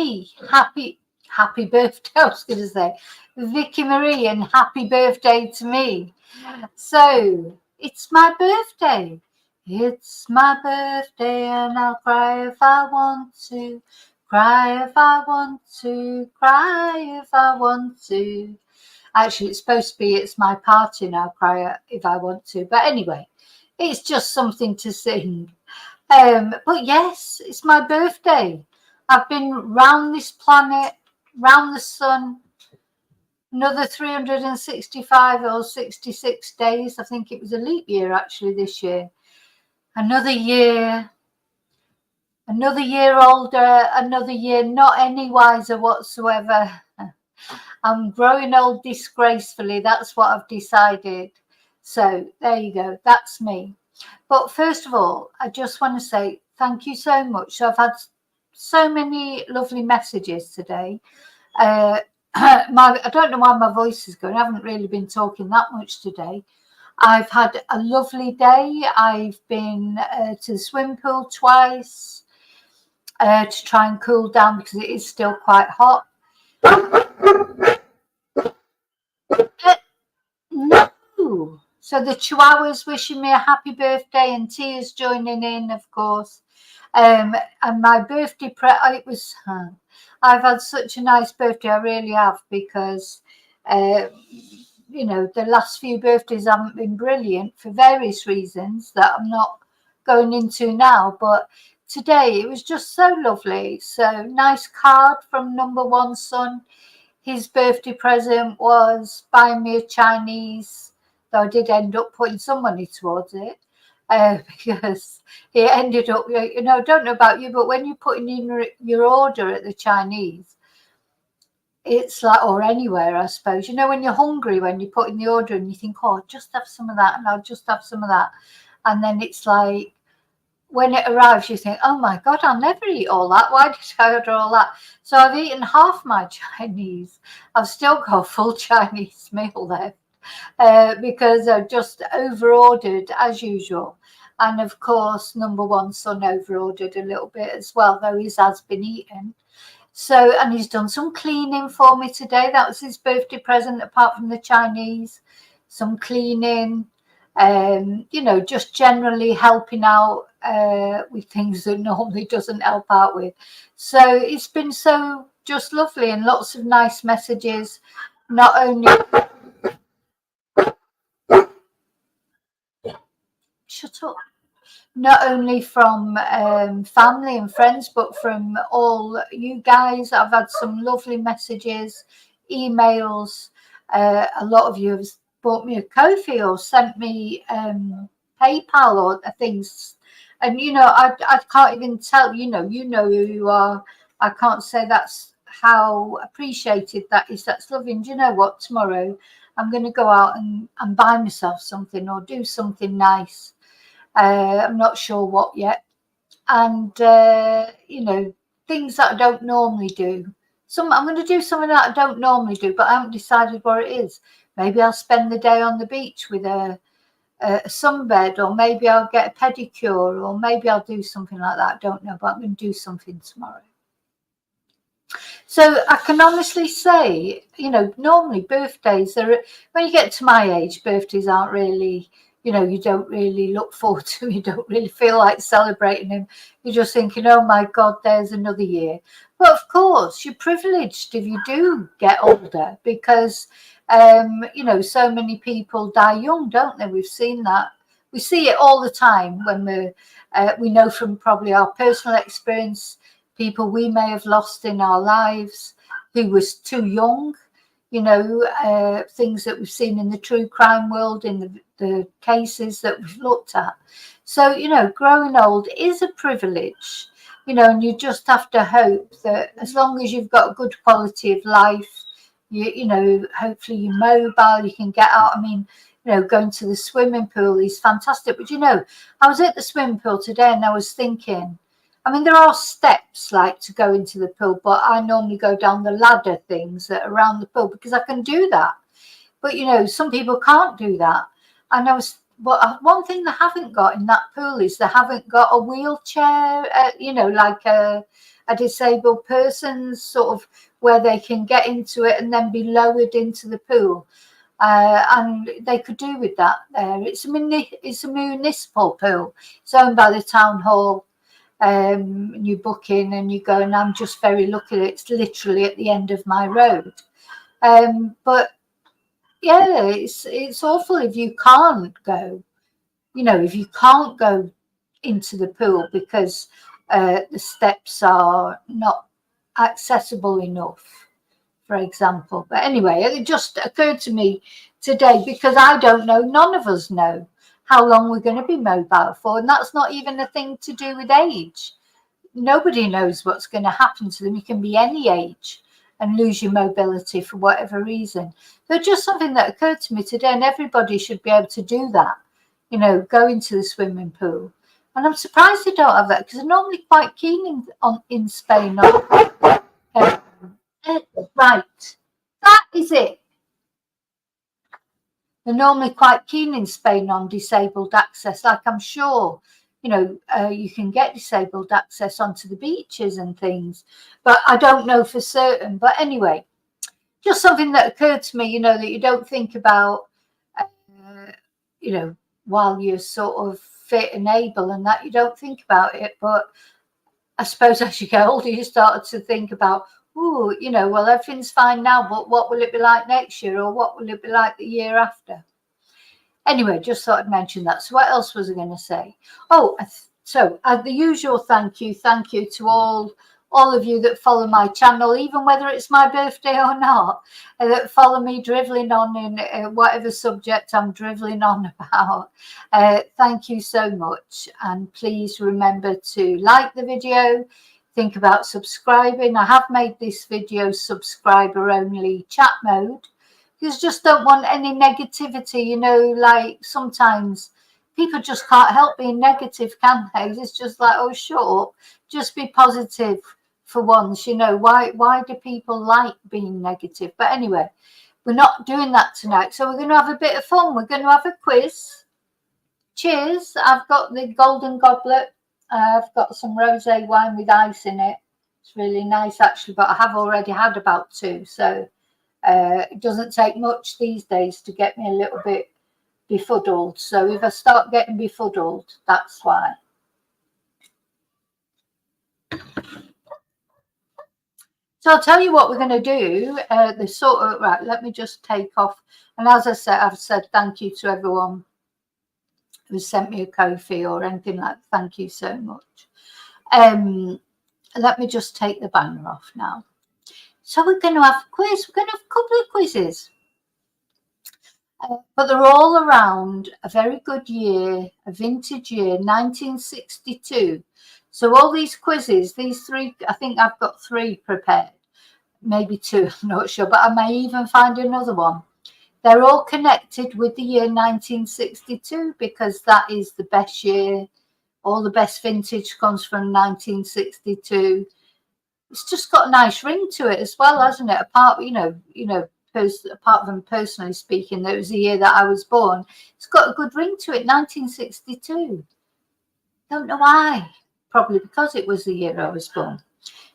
me, happy birthday. I was going to say Vicky Marie, and happy birthday to me. So it's my birthday. It's my birthday, and I'll cry if I want to. Cry if I want to. Cry if I want to. Actually, it's supposed to be it's my party and I'll cry if I want to. But anyway, it's just something to sing. But yes, it's my birthday. I've been round this planet, round the sun, another 365 or 66 days. I think it was a leap year actually this year. Another year older, another year not any wiser whatsoever. I'm growing old disgracefully. That's what I've decided. So there you go. That's me. But first of all, I just want to say thank you so much. So I've had so many lovely messages today. I don't know why my voice is going. I haven't really been talking that much today. I've had a lovely day. I've been to the swimming pool twice to try and cool down because it is still quite hot. No. So the Chihuahua's wishing me a happy birthday, and Tia's joining in, of course. And my birthday, I've had such a nice birthday, I really have, because, you know, the last few birthdays haven't been brilliant for various reasons that I'm not going into now. But today it was just so lovely. So nice card from number one son. His birthday present was buying me a Chinese, though I did end up putting some money towards it because he ended up, you know, I don't know about you, but when you're putting in your order at the Chinese, it's like, or anywhere, I suppose, you know, when you're hungry, when you put in the order and you think, oh, I'll just have some of that and I'll just have some of that. And then it's like, when it arrives, you think, oh my God, I'll never eat all that. Why did I order all that? So I've eaten half my Chinese. I've still got a full Chinese meal left because I've just over-ordered as usual. And of course, number one son over-ordered a little bit as well, though his has been eaten. So, and he's done some cleaning for me today. That was his birthday present, apart from the Chinese. Some cleaning. You know, just generally helping out with things that normally doesn't help out with. So it's been so just lovely, and lots of nice messages, not only not only from family and friends, but from all you guys. I've had some lovely messages, emails. A lot of you have bought me a Ko-fi or sent me PayPal or things, and you know, I can't even tell, you know who you are. I can't say that's how appreciated that is. That's loving. Do you know what? Tomorrow I'm going to go out and buy myself something or do something nice. I'm not sure what yet, and you know, things that I don't normally do. I'm going to do something that I don't normally do, but I haven't decided what it is. Maybe I'll spend the day on the beach with a sunbed, or maybe I'll get a pedicure, or maybe I'll do something like that. I don't know, but I'm going to do something tomorrow. So I can honestly say, you know, normally birthdays are, when you get to my age, birthdays aren't really, you know, you don't really look forward to them. You don't really feel like celebrating them. You're just thinking, oh my God, there's another year. But of course, you're privileged if you do get older, because you know, so many people die young, don't they? We've seen that. We see it all the time when we know from probably our personal experience, people we may have lost in our lives who was too young, you know, things that we've seen in the true crime world, in the cases that we've looked at. So, you know, growing old is a privilege, you know, and you just have to hope that as long as you've got a good quality of life, you know, hopefully you're mobile, you can get out. I mean, you know, going to the swimming pool is fantastic. But, you know, I was at the swimming pool today and I was thinking, I mean, there are steps like to go into the pool, but I normally go down the ladder things that are around the pool because I can do that. But, you know, some people can't do that. And one thing they haven't got in that pool is they haven't got a wheelchair, you know, like a a disabled person's sort of where they can get into it and then be lowered into the pool. And they could do with that there. It's a municipal pool. It's owned by the town hall. You book in and you go, and I'm just very lucky that it's literally at the end of my road. But yeah, it's awful if you can't go. You know, if you can't go into the pool because the steps are not accessible enough, for example. But anyway, it just occurred to me today, because I don't know, none of us know how long we're going to be mobile for. And that's not even a thing to do with age. Nobody knows what's going to happen to them. You can be any age and lose your mobility for whatever reason. So just something that occurred to me today, and everybody should be able to do that, you know, go into the swimming pool. And I'm surprised they don't have that, because they're normally quite keen in Spain on right, that is it. They're normally quite keen in Spain on disabled access. Like, I'm sure, you know, you can get disabled access onto the beaches and things, but I don't know for certain. But anyway, just something that occurred to me, you know, that you don't think about, you know, while you're sort of fit and able and that, you don't think about it. But I suppose as you get older, you start to think about, oh, you know, well, everything's fine now, but what will it be like next year, or what will it be like the year after? Anyway, just thought I'd mention that. So what else was I going to say? Oh, so the usual thank you to all of you that follow my channel, even whether it's my birthday or not, that follow me driveling on in whatever subject I'm driveling on about. Thank you so much. And please remember to like the video. Think about subscribing. I have made this video subscriber only chat mode, because I just don't want any negativity, you know, like sometimes people just can't help being negative, can they? It's just like, oh, shut up, just be positive for once, you know. Why do people like being negative? But anyway, we're not doing that tonight, so we're going to have a bit of fun. We're going to have a quiz. Cheers. I've got the golden goblet. I've got some rosé wine with ice in it. It's really nice, actually, but I have already had about 2, so it doesn't take much these days to get me a little bit befuddled. So if I start getting befuddled, that's why. So I'll tell you what we're going to do. The sort of, right, let me just take off. And as I said, I've said thank you to everyone who sent me a Ko-fi or anything like that. Thank you so much. Let me just take the banner off now. So we're going to have a quiz. We're going to have a couple of quizzes. But they're all around a very good year, a vintage year, 1962. So all these quizzes, these 3, I think I've got 3 prepared, maybe 2, I'm not sure, but I may even find another one. They're all connected with the year 1962, because that is the best year. All the best vintage comes from 1962. It's just got a nice ring to it as well, hasn't it? Apart, apart from personally speaking, that was the year that I was born. It's got a good ring to it, 1962. Don't know why. Probably because it was the year I was born.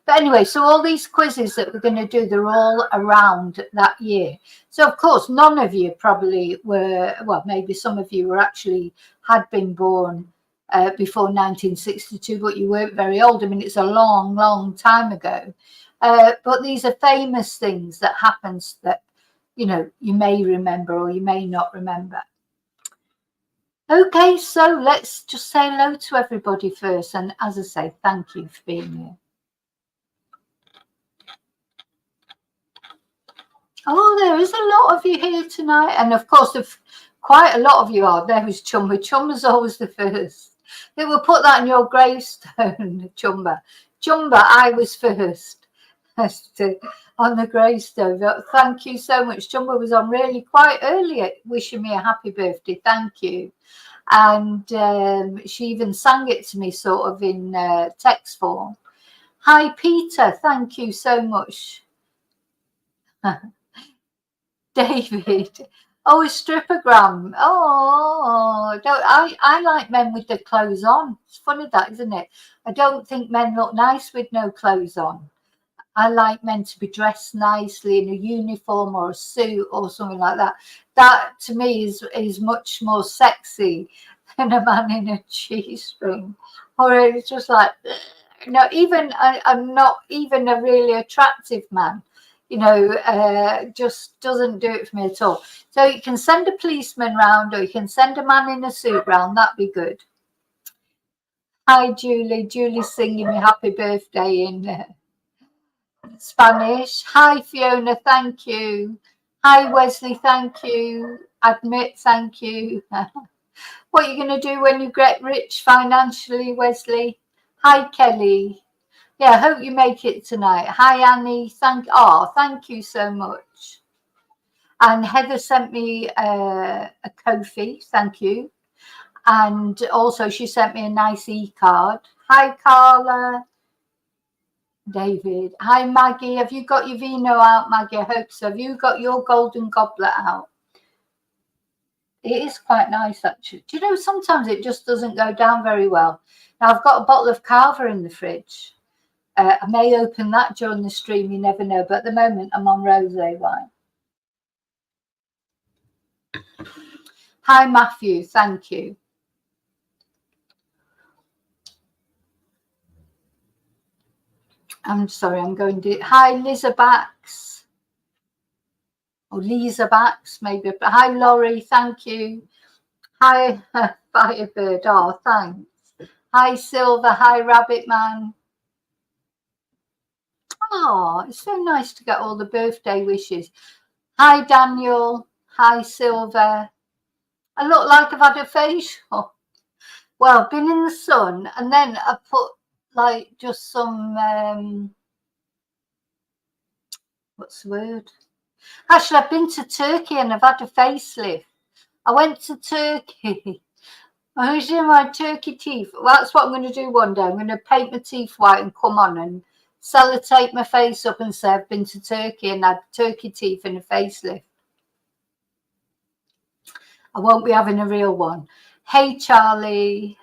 But anyway, so all these quizzes that we're going to do, they're all around that year. So, of course, none of you probably were, well, maybe some of you were actually had been born before 1962, but you weren't very old. I mean, it's a long, long time ago. But these are famous things that happens that, you know, you may remember or you may not remember. Okay, so let's just say hello to everybody first. And as I say, thank you for being here. Oh, there is a lot of you here tonight. And of course, if quite a lot of you are, there was Chumba. Chumba's always the first. They will put that in your gravestone, Chumba. Chumba, I was first on the gravestone. Thank you so much. Chumba was on really quite early wishing me a happy birthday. Thank you. And she even sang it to me sort of in text form. Hi, Peter. Thank you so much. David, Oh, a strippergram. Oh, don't I like men with their clothes on. It's funny that, isn't it? I don't think men look nice with no clothes on. I like men to be dressed nicely in a uniform or a suit or something like that. That to me is much more sexy than a man in a G-string. Or it's just like, no, even I'm not even a really attractive man, just doesn't do it for me at all. So you can send a policeman round or you can send a man in a suit round. That'd be good. Hi, Julie. Julie's singing me happy birthday in Spanish. Hi, Fiona. Thank you. Hi, Wesley. Thank you. Admit. Thank you. What are you going to do when you get rich financially, Wesley? Hi, Kelly. Yeah, I hope you make it tonight. Hi, Annie. Thank you so much. And Heather sent me a Ko-fi. Thank you. And also she sent me a nice e-card. Hi, Carla. David. Hi, Maggie. Have you got your vino out, Maggie? I hope so. Have you got your golden goblet out? It is quite nice, actually. Do you know, sometimes it just doesn't go down very well. Now, I've got a bottle of Cava in the fridge. I may open that during the stream, you never know. But at the moment, I'm on rosé wine. Hi, Matthew. Thank you. I'm sorry, I'm going to... Hi, Lisa Bax. Or Lisa Bax, maybe. Hi, Laurie. Thank you. Hi, Firebird. Oh, thanks. Hi, Silver. Hi, Rabbit Man. Oh, it's so nice to get all the birthday wishes. Hi, Daniel. Hi, Silver. I look like I've had a facial. Well, I've been in the sun and then I put like just some, what's the word? Actually, I've been to Turkey and I've had a facelift. I went to Turkey. I was doing my turkey teeth. Well, that's what I'm going to do one day. I'm going to paint my teeth white and come on and sellotape my face up and say I've been to Turkey and had turkey teeth and a facelift. I won't be having a real one. Hey, Charlie.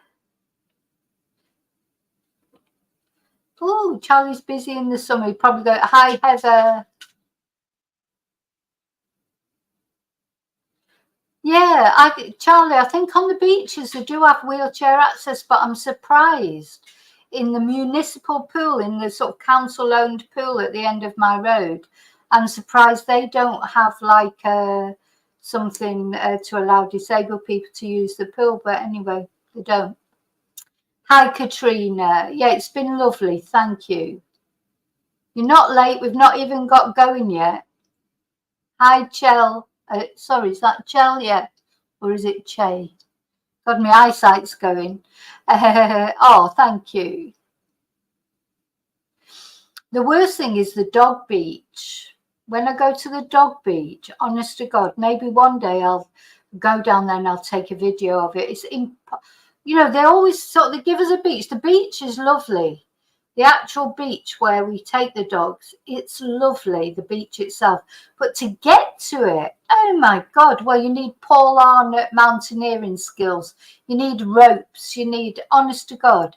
Oh, Charlie's busy in the summer. He probably go, hi, Heather. Yeah, Charlie, I think on the beaches they do have wheelchair access, but I'm surprised in the municipal pool, in the sort of council-owned pool at the end of my road, I'm surprised they don't have like something to allow disabled people to use the pool. But anyway, they don't. Hi, Katrina. Yeah, it's been lovely. Thank you. You're not late. We've not even got going yet. Hi, Chell. Sorry, is that Chell yet? Or is it Che? God, my eyesight's going. Oh, thank you. The worst thing is the dog beach. When I go to the dog beach, honest to God, maybe one day I'll go down there and I'll take a video of it. They always they give us a beach. The beach is lovely. The actual beach where we take the dogs, it's lovely, the beach itself. But to get to it, oh my God, well, you need Paul Arnott mountaineering skills. You need ropes. You need, honest to God,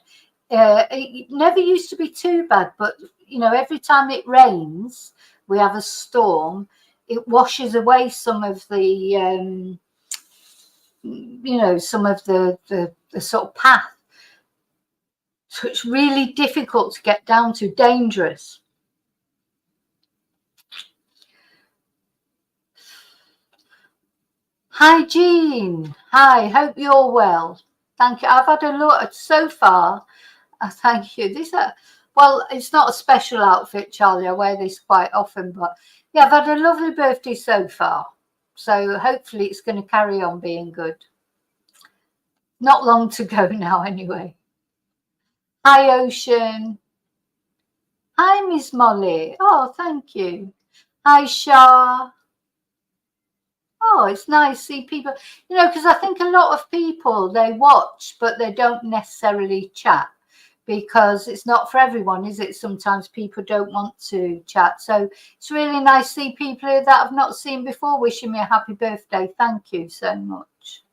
it never used to be too bad. But, every time it rains, we have a storm, it washes away some of the, some of the sort of path. So it's really difficult to get down to, dangerous. Hi, Jean. Hi, hope you're well. Thank you. I've had a look so far. Thank you. Well, it's not a special outfit, Charlie. I wear this quite often, but yeah, I've had a lovely birthday so far. So hopefully it's going to carry on being good. Not long to go now, anyway. Hi, Ocean. Hi, Miss Molly. Oh, thank you. Hi, Shah. Oh, it's nice to see people, because I think a lot of people, they watch, but they don't necessarily chat because it's not for everyone, is it? Sometimes people don't want to chat. So it's really nice to see people here that I've not seen before wishing me a happy birthday. Thank you so much.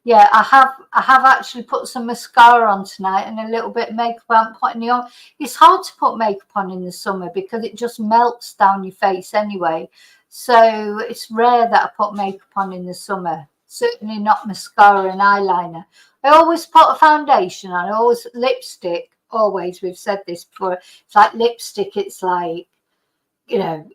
Yeah, I have actually put some mascara on tonight and a little bit of makeup. I'm putting it on. It's hard to put makeup on in the summer because it just melts down your face anyway. So it's rare that I put makeup on in the summer. Certainly not mascara and eyeliner. I always put a foundation on. I always lipstick. Always, we've said this before. It's like lipstick. It's like, you know,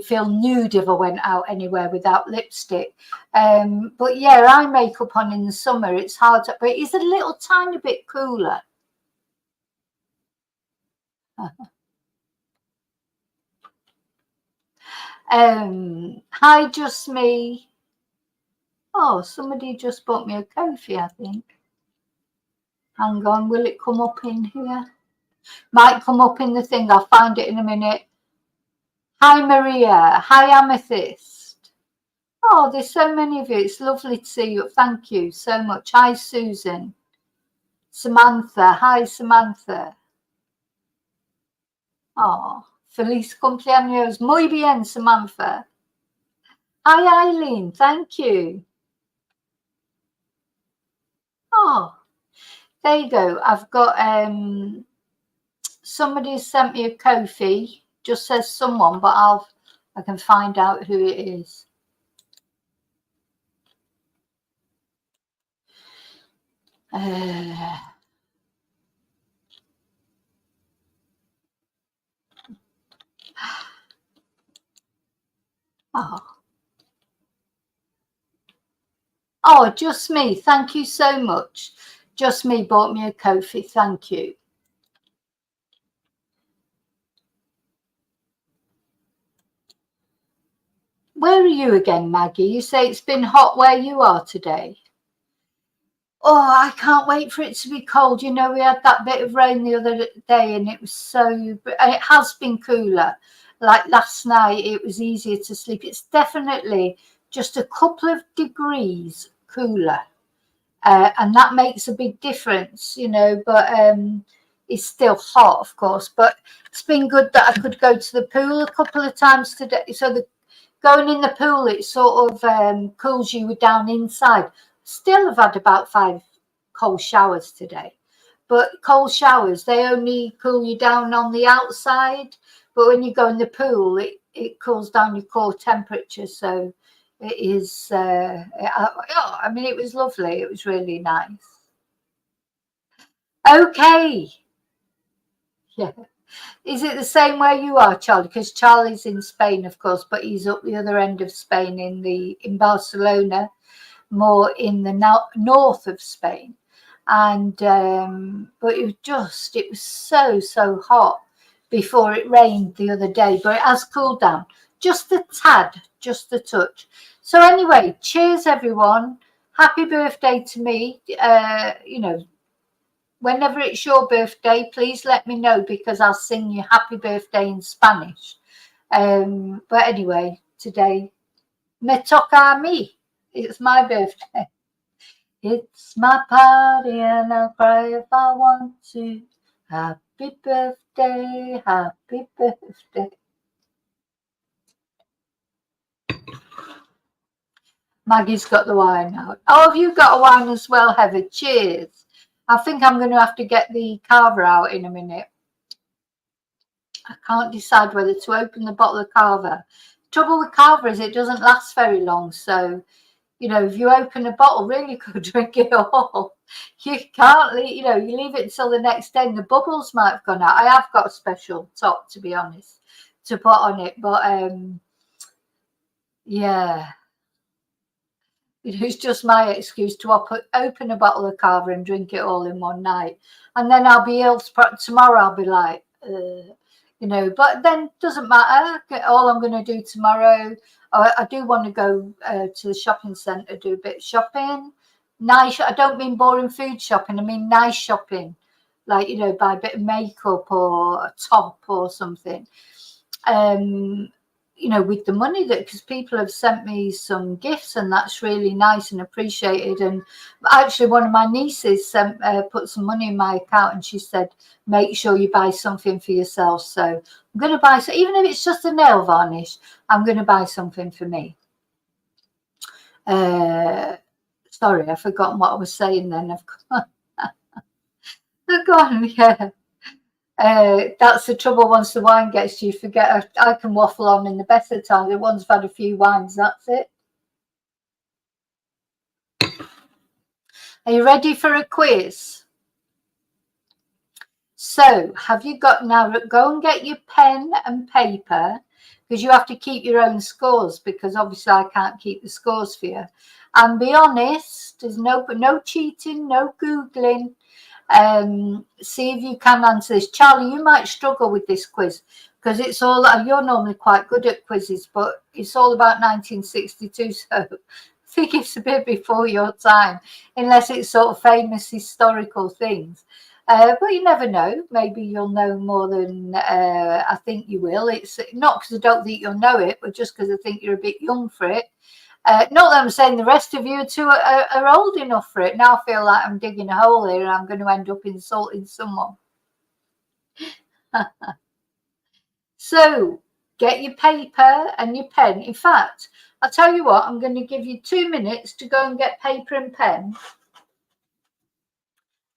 feel nude if I went out anywhere without lipstick. But yeah, eye makeup on in the summer, it's hard to, but it's a little tiny bit cooler. Hi, just me. Oh, somebody just bought me a coffee, I think. Hang on, will it come up in here? Might come up in the thing. I'll find it in a minute. Hi, Maria. Hi, Amethyst. Oh, there's so many of you. It's lovely to see you. Thank you so much. Hi, Susan. Samantha. Hi, Samantha. Oh, feliz cumpleaños. Muy bien, Samantha. Hi, Eileen. Thank you. Oh, there you go. I've got somebody sent me a Ko-fi. Just says someone, but I can find out who it is. Oh, just me. Thank you so much. Just me bought me a Ko-fi. Thank you. Where are you again, Maggie? You say it's been hot where you are today. Oh, I can't wait for it to be cold. You know, we had that bit of rain the other day and it was so, and it has been cooler. Like last night, it was easier to sleep. It's definitely just a couple of degrees cooler. And that makes a big difference, you know, but it's still hot, of course. But it's been good that I could go to the pool a couple of times today. So going in the pool, it sort of cools you down inside. Still have had about 5 cold showers today. But cold showers, they only cool you down on the outside. But when you go in the pool, it cools down your core temperature. So it is, I mean, it was lovely. It was really nice. Okay. Yeah. Is it the same where you are, Charlie? Because Charlie's in Spain, of course, but he's up the other end of Spain in Barcelona, more in the north of Spain. And but it was so hot before it rained the other day, but it has cooled down just a tad, just a touch. So anyway, cheers everyone. Happy birthday to me. You know, whenever it's your birthday, please let me know because I'll sing you happy birthday in Spanish. But anyway, today, me toca a mí. It's my birthday. It's my party and I'll cry if I want to. Happy birthday, happy birthday. Maggie's got the wine out. Oh, have you got a wine as well, Heather? Cheers. I think I'm going to have to get the carver out in a minute. I can't decide whether to open the bottle of carver. Trouble with carver is it doesn't last very long. So, you know, if you open a bottle, really could drink it all. You can't leave, you know, you leave it until the next day and the bubbles might have gone out. I have got a special top, to be honest, to put on it. But, yeah. It's just my excuse to open a bottle of carver and drink it all in one night. And then I'll be ill tomorrow. I'll be like, you know, but then it doesn't matter. All I'm going to do tomorrow, I do want to go to the shopping centre, do a bit of shopping. Nice. I don't mean boring food shopping. I mean nice shopping. Like, you know, buy a bit of makeup or a top or something. you know, with the money, that because people have sent me some gifts, and that's really nice and appreciated. And actually one of my nieces sent put some money in my account, and she said make sure you buy something for yourself. So I'm going to buy, so even if it's just a nail varnish, I'm going to buy something for me. Sorry, I've forgotten what I was saying then. I've gone, yeah. That's the trouble. Once the wine gets to you, forget. I can waffle on in the better times. Once I've had a few wines, that's it. Are you ready for a quiz? So have you got, now go and get your pen and paper, because you have to keep your own scores, because obviously I can't keep the scores for you. And be honest, there's no cheating, no Googling. See if you can answer this. Charlie, you might struggle with this quiz, because it's all, you're normally quite good at quizzes, but it's all about 1962, so I think it's a bit before your time, unless it's sort of famous historical things. But you never know. Maybe you'll know more than I think you will. It's not because I don't think you'll know it, but just because I think you're a bit young for it. Not that I'm saying the rest of you are old enough for it. Now I feel like I'm digging a hole here and I'm going to end up insulting someone. So get your paper and your pen. In fact, I'll tell you what, I'm going to give you 2 minutes to go and get paper and pen.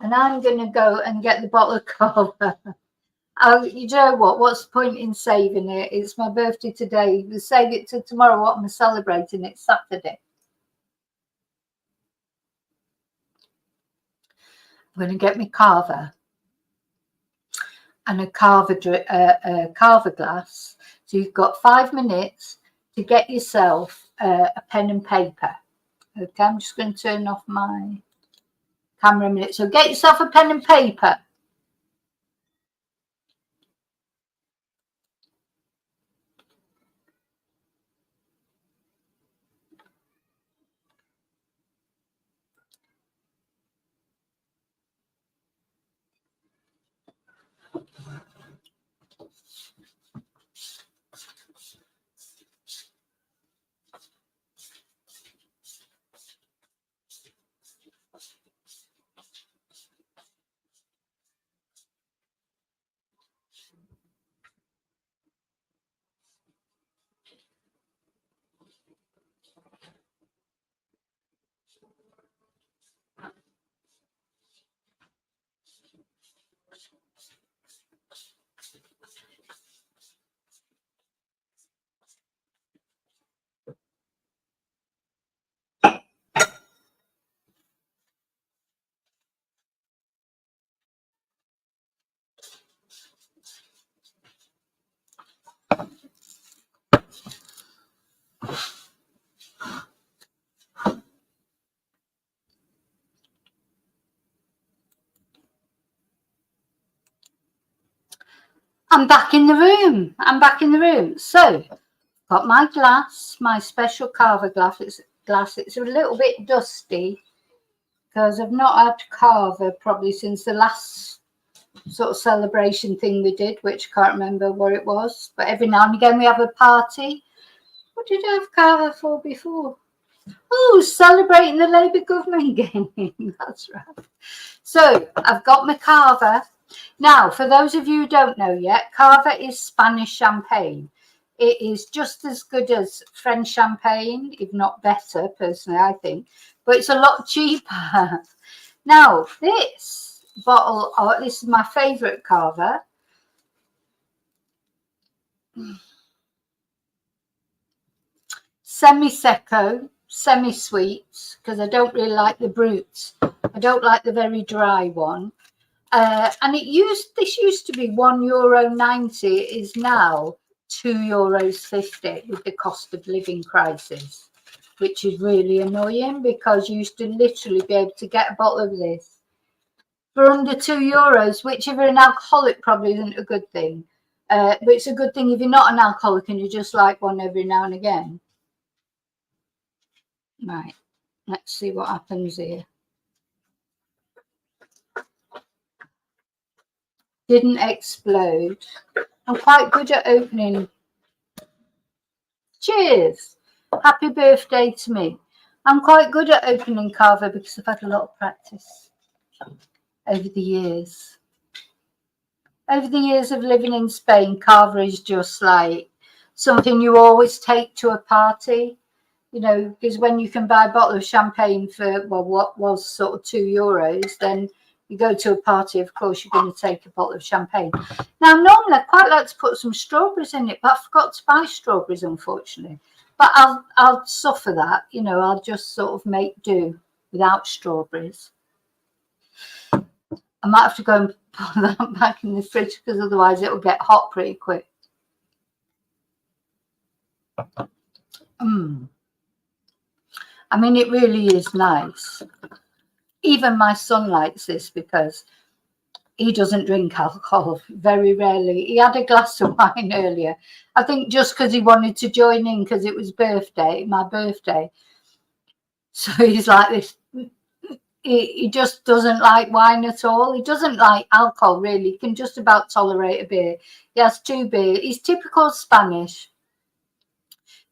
And I'm going to go and get the bottle of cava. You know what? What's the point in saving it? It's my birthday today. We'll save it to tomorrow. What am I celebrating? It's Saturday. I'm going to get my cava and a cava glass. So you've got 5 minutes to get yourself a pen and paper. Okay, I'm just going to turn off my camera a minute. So get yourself a pen and paper. I'm back in the room. I'm back in the room. So, got my glass, my special cava glass. It's a little bit dusty because I've not had cava probably since the last sort of celebration thing we did, which I can't remember what it was. But every now and again we have a party. What did I have cava for before? Oh, celebrating the Labour government game. That's right. So I've got my cava. Now, for those of you who don't know yet, cava is Spanish champagne. It is just as good as French champagne, if not better, personally, I think. But it's a lot cheaper. Now, this bottle, this is my favourite cava. Semi-secco, semi-sweet, because I don't really like the brut. I don't like the very dry one. And this used to be €1.90. It is now €2.50 with the cost of living crisis, which is really annoying because you used to literally be able to get a bottle of this for under €2, which if you're an alcoholic probably isn't a good thing. But it's a good thing if you're not an alcoholic and you just like one every now and again. Right, let's see what happens here. Didn't explode. I'm quite good at opening Cheers. Happy birthday to me. I'm quite good at opening Cava because I've had a lot of practice over the years. Over the years of living in Spain, Cava is just like something you always take to a party, you know, because when you can buy a bottle of champagne for, well, what was sort of €2, then you go to a party, of course, you're going to take a bottle of champagne. Now, normally I quite like to put some strawberries in it, but I forgot to buy strawberries, unfortunately. But I'll suffer that, you know, I'll just sort of make do without strawberries. I might have to go and put that back in the fridge because otherwise it'll get hot pretty quick. I mean, it really is nice. Even my son likes this because he doesn't drink alcohol, very rarely. He had a glass of wine earlier, I think just because he wanted to join in because it was my birthday. So he's like this. He just doesn't like wine at all. He doesn't like alcohol, really. He can just about tolerate a beer. He has 2 beers. He's typical Spanish.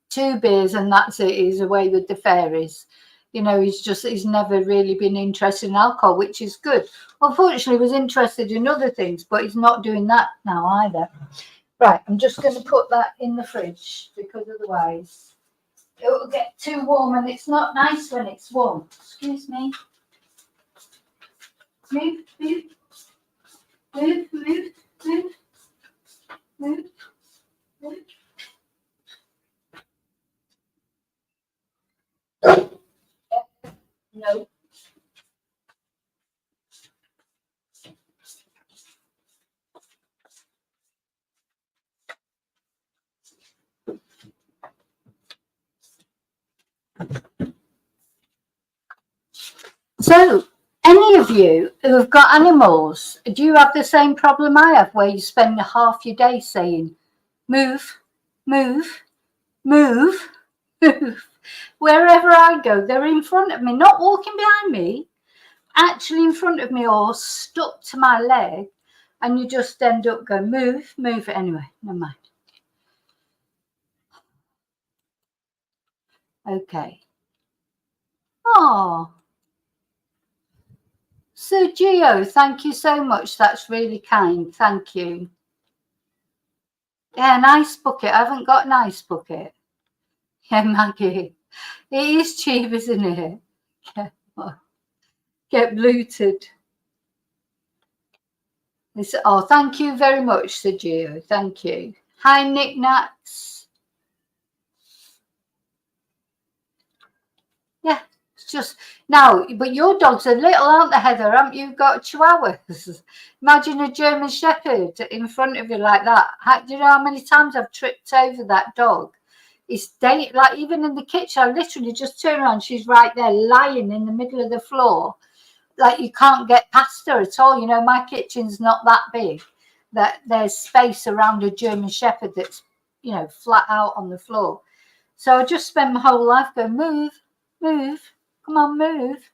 2 beers and that's it. He's away with the fairies. You know, he's never really been interested in alcohol, which is good. Unfortunately, he was interested in other things, but he's not doing that now either. Right, I'm just going to put that in the fridge because otherwise it will get too warm and it's not nice when it's warm. Excuse me. Move, move, move, move, move, move, move. No. So, any of you who have got animals, do you have the same problem I have where you spend half your day saying, move, move, move, move? Wherever I go, they're in front of me, not walking behind me, actually in front of me or stuck to my leg, and you just end up going, move, move. Anyway, never mind. Okay. Oh. So, Gio, thank you so much. That's really kind. Thank you. Yeah, an ice bucket. I haven't got an ice bucket. Yeah, Maggie. It is cheap, isn't it? Get bluted. Oh, thank you very much, Sir Gio. Thank you. Hi, Nick Nats. Yeah, it's just now, but your dogs are little, aren't they, Heather? Haven't you got chihuahuas? Imagine a German Shepherd in front of you like that. Do you know how many times I've tripped over that dog? It's like even in the kitchen, I literally just turn around. She's right there lying in the middle of the floor. Like you can't get past her at all. You know, my kitchen's not that big that there's space around a German Shepherd that's, you know, flat out on the floor. So I just spend my whole life going, move, move, come on, move.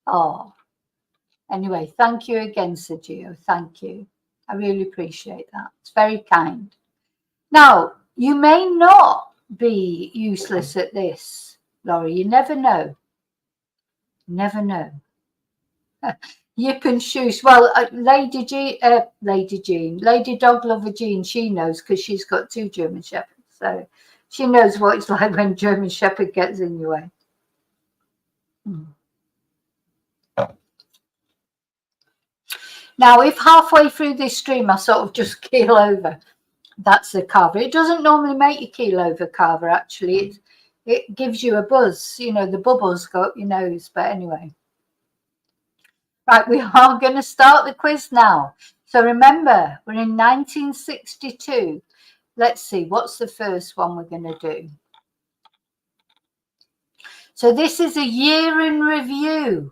Oh, anyway, thank you again, Sergio. Thank you. I really appreciate that. It's very kind. Now, you may not be useless at this, Laurie. You never know. Never know. Yip and Shoosh. Well, Lady Dog Lover Jean, she knows because she's got 2 German Shepherds. So she knows what it's like when German Shepherd gets in your way. Now, if halfway through this stream I sort of just keel over, that's the Cava. It doesn't normally make you keel over, Cava, actually. It gives you a buzz. You know, the bubbles go up your nose. But anyway. Right, we are going to start the quiz now. So remember, we're in 1962. Let's see, what's the first one we're going to do? So this is a year in review,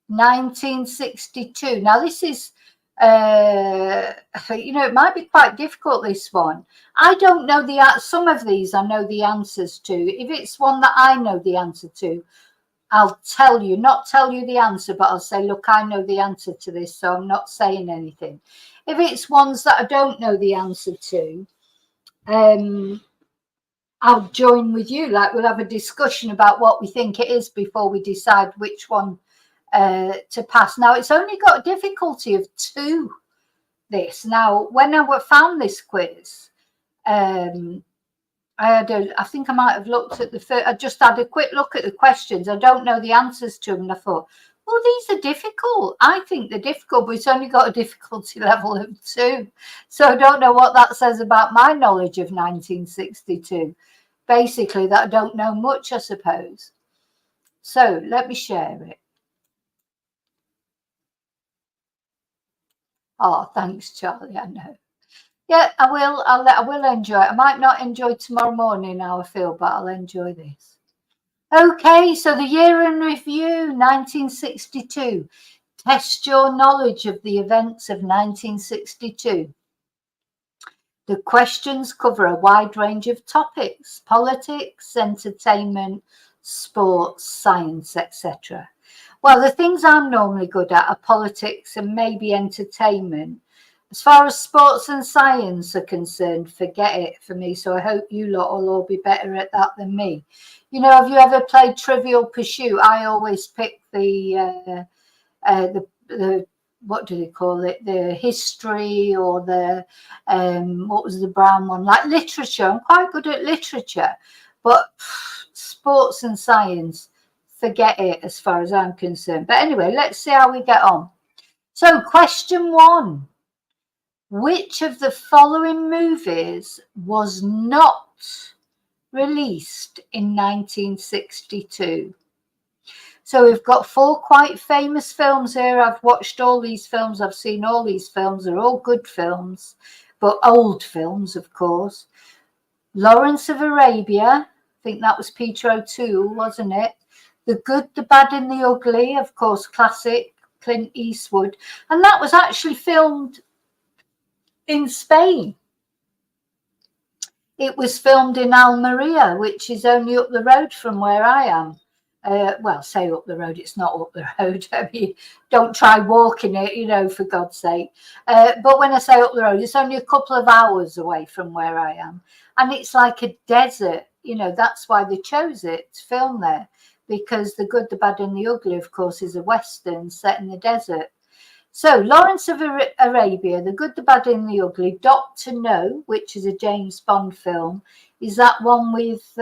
1962. Now this is, you know, it might be quite difficult, this one. I don't know some of these I know the answers to. If it's one that I know the answer to, I'll not tell you the answer, but I'll say, look, I know the answer to this, so I'm not saying anything. If it's ones that I don't know the answer to, I'll join with you. Like, we'll have a discussion about what we think it is before we decide which one to pass. Now, it's only got a difficulty of 2, this. Now, when I found this quiz, I think I might have looked at I just had a quick look at the questions. I don't know the answers to them. And I thought, well, these are difficult. I think they're difficult, but it's only got a difficulty level of 2. So I don't know what that says about my knowledge of 1962. Basically, that I don't know much, I suppose. So let me share it. Oh, thanks, Charlie. I know. Yeah, I will. I will enjoy it. I might not enjoy tomorrow morning, how I feel, but I'll enjoy this. Okay, so the year in review, 1962. Test your knowledge of the events of 1962. The questions cover a wide range of topics: politics, entertainment, sports, science, etc. Well, the things I'm normally good at are politics and maybe entertainment. As far as sports and science are concerned, forget it for me. So I hope you lot will all be better at that than me. You know, have you ever played Trivial Pursuit? I always pick the what do they call it? The history, or the what was the brown one? Like literature. I'm quite good at literature, but sports and science, forget it as far as I'm concerned. But anyway, let's see how we get on. So, question 1. Which of the following movies was not released in 1962? So we've got 4 quite famous films here. I've watched all these films. I've seen all these films. They're all good films, but old films, of course. Lawrence of Arabia. I think that was Peter O'Toole, wasn't it? The Good, the Bad and the Ugly, of course, classic Clint Eastwood. And that was actually filmed in Spain. It was filmed in Almeria, which is only up the road from where I am. Well, say up the road, it's not up the road. I mean, don't try walking it, you know, for God's sake. But when I say up the road, it's only a couple of hours away from where I am. And it's like a desert, you know, that's why they chose it to film there. Because The Good, the Bad and the Ugly, of course, is a Western set in the desert. So, Lawrence of Arabia, The Good, the Bad and the Ugly, Dr. No, which is a James Bond film. Is that one with...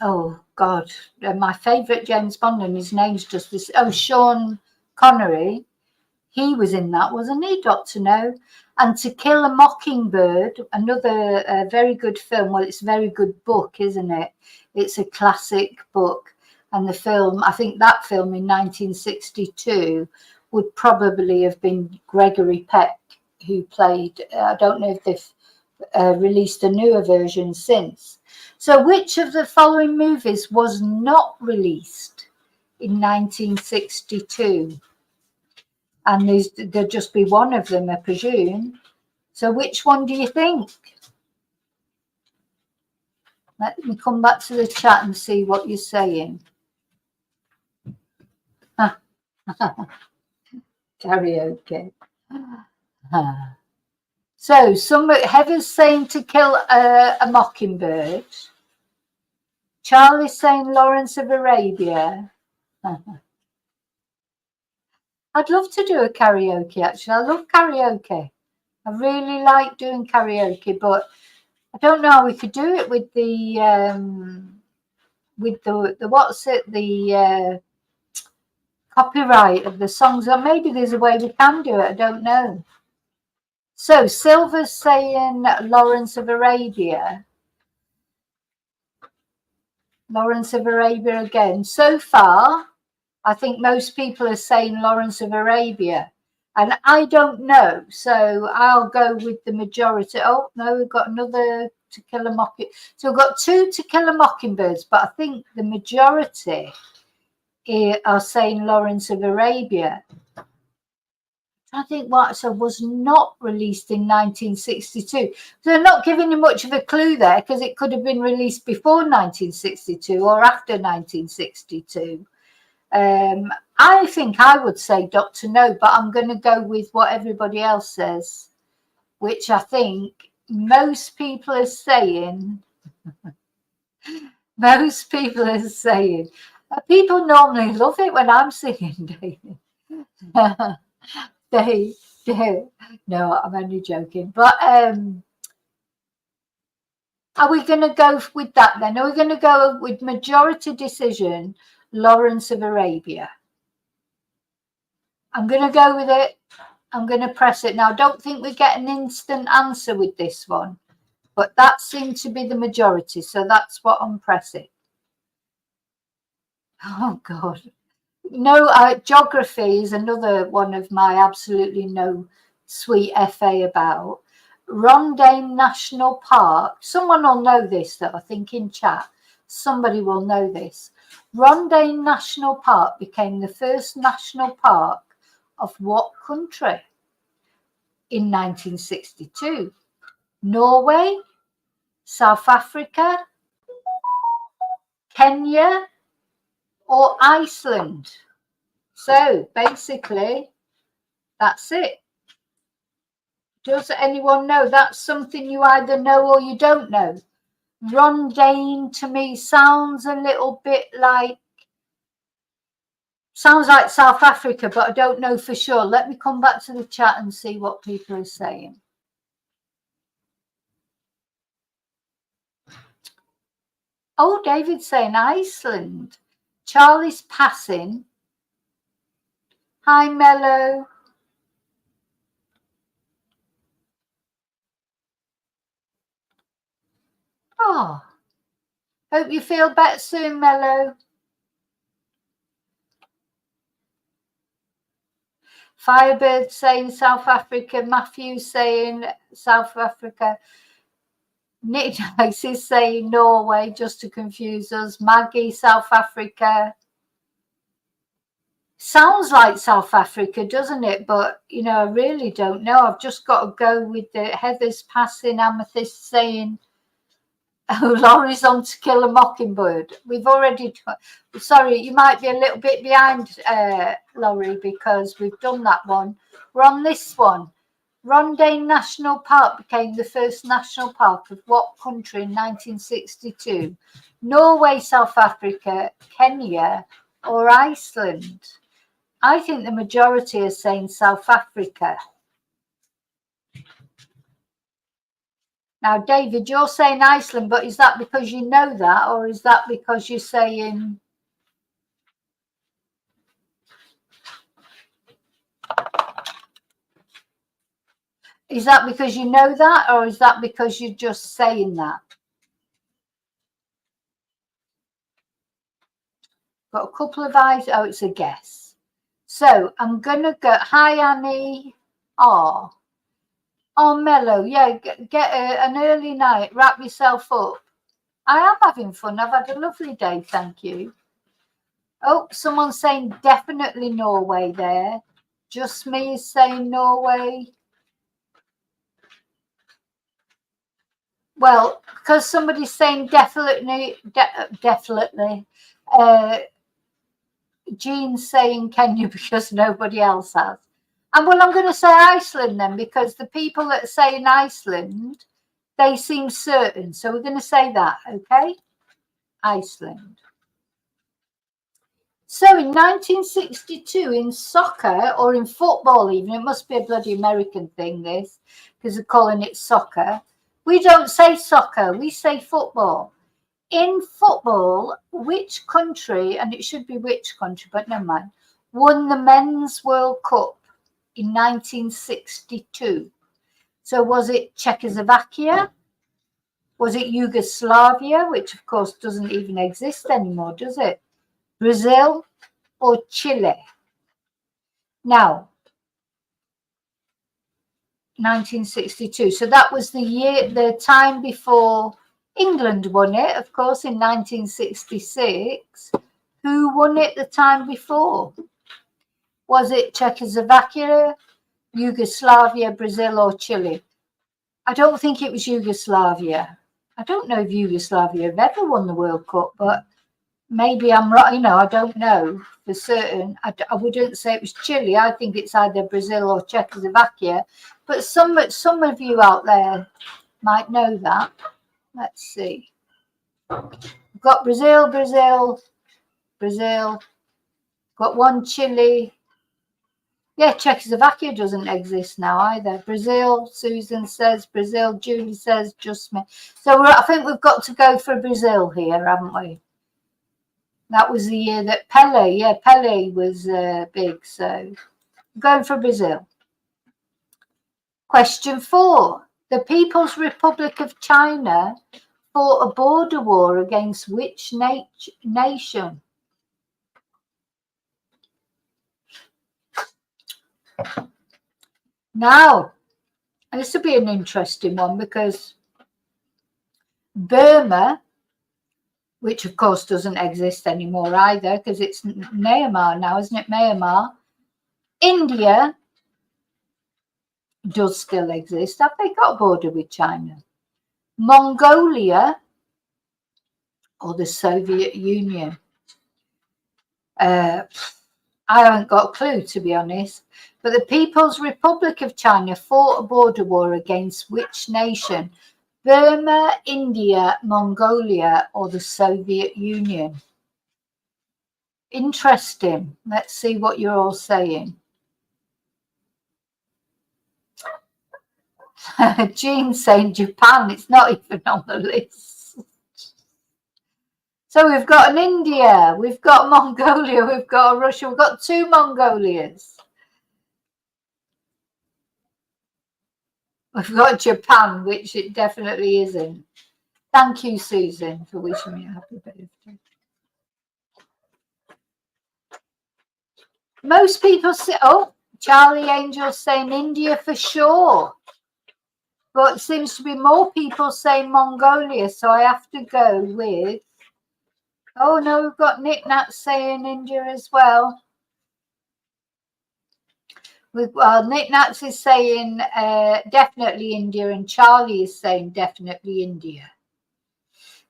oh God, my favourite James Bond, and his name's just this. Oh, Sean Connery. He was in that, wasn't he, Dr. No? And To Kill a Mockingbird, another very good film. Well, it's a very good book, isn't it? It's a classic book. And the film, I think that film in 1962 would probably have been Gregory Peck, who played, I don't know if they've released a newer version since. So which of the following movies was not released in 1962? And there'll just be one of them, I presume. So which one do you think? Let me come back to the chat and see what you're saying. Karaoke. So Heather's saying To Kill a Mockingbird. Charlie's saying Lawrence of Arabia. I'd love to do a karaoke, actually. I love karaoke. I really like doing karaoke, but I don't know how we could do it with the what's it, the copyright of the songs. Or maybe there's a way we can do it. I don't know. So Silver's saying Lawrence of Arabia. Lawrence of Arabia again. So far, I think most people are saying Lawrence of Arabia. And I don't know. So I'll go with the majority. Oh, no, we've got another To Kill a Mockingbird. So we've got 2 To Kill a Mockingbirds, but I think the majority are saying Lawrence of Arabia. I think what so was not released in 1962. So they're not giving you much of a clue there, because it could have been released before 1962 or after 1962. I think I would say Dr. No, but I'm going to go with what everybody else says, which I think most people are saying, people normally love it when I'm singing, David. they, no, I'm only joking. But are we going to go with that then? Are we going to go with majority decision, Lawrence of Arabia? I'm going to go with it. I'm going to press it. Now, I don't think we get an instant answer with this one, but that seemed to be the majority. So that's what I'm pressing. Oh, God. No, geography is another one of my absolutely no sweet FA about. Rondaine National Park. Someone will know this, though, I think in chat. Somebody will know this. Rondaine National Park became the first national park of what country in 1962? Norway, South Africa, Kenya, or Iceland? So basically, that's it. Does anyone know? That's something you either know or you don't know. Rondaine to me sounds a little bit like, sounds like South Africa, but I don't know for sure. Let me come back to the chat and see what people are saying. Oh, David's saying Iceland. Charlie's passing. Hi, Mello. Oh, hope you feel better soon, Mello. Firebird saying South Africa. Matthew saying South Africa. Nick Dice is saying Norway just to confuse us. Maggie, South Africa. Sounds like South Africa, doesn't it? But, you know, I really don't know. I've just got to go with the Heather's passing, Amethyst saying, oh, Laurie's on To Kill a Mockingbird. We've already, sorry, you might be a little bit behind, Laurie, because we've done that one. We're on this one. Rondaine National Park became the first national park of what country in 1962? Norway, South Africa, Kenya, or Iceland? I think the majority are saying South Africa. Now, David, you're saying Iceland, but is that because you know that, or is that because you're saying... Is that because you know that, or is that because you're just saying that? Got a couple of eyes. Oh, it's a guess. So I'm going to go... Hi, Annie. Oh, Mello. Yeah, get an early night. Wrap yourself up. I am having fun. I've had a lovely day, thank you. Oh, someone's saying definitely Norway there. Just me is saying Norway. Well, because somebody's saying definitely. Jean's saying Kenya because nobody else has. And well, I'm going to say Iceland then, because the people that are saying Iceland, they seem certain. So we're going to say that, okay? Iceland. So in 1962, in soccer, or in football even, it must be a bloody American thing, this, because they're calling it soccer. We don't say soccer, we say football. In football, which country, and it should be which country, but never mind, won the Men's World Cup in 1962? So was it Czechoslovakia? Was it Yugoslavia, which of course doesn't even exist anymore, does it? Brazil or Chile? Now, 1962. So that was the time before England won it, of course, in 1966. Who won it the time before? Was it Czechoslovakia, Yugoslavia, Brazil, or Chile? I don't think it was Yugoslavia. I don't know if Yugoslavia have ever won the World Cup, but maybe I'm right. You know, I don't know for certain. I wouldn't say it was Chile. I think it's either Brazil or Czechoslovakia. But some of you out there might know that. Let's see. We've got Brazil, got one Chile. Yeah, Czechoslovakia doesn't exist now either. Brazil, Susan says. Brazil, Julie says. Just me. So I think we've got to go for Brazil here, haven't we? That was the year that Pele was big. So going for Brazil. Question 4. The People's Republic of China fought a border war against which nation? Now, this will be an interesting one because Burma, which of course doesn't exist anymore either because it's Myanmar now, isn't it? Myanmar. India does still exist. Have they got a border with China? Mongolia or the Soviet Union? I haven't got a clue, to be honest. But the People's Republic of China fought a border war against which nation? Burma, India, Mongolia, or the Soviet Union? Interesting. Let's see what you're all saying. Jean's saying Japan. It's not even on the list. So we've got an India, we've got Mongolia, we've got a Russia, we've got 2 Mongolias. We've got Japan, which it definitely isn't. Thank you, Susan, for wishing me a happy birthday. Most people say, oh, Charlie Angel saying India for sure. But it seems to be more people saying Mongolia, so I have to go with, oh no, we've got Nick Nat saying India as well. Nick Nats is saying definitely India, and Charlie is saying definitely India.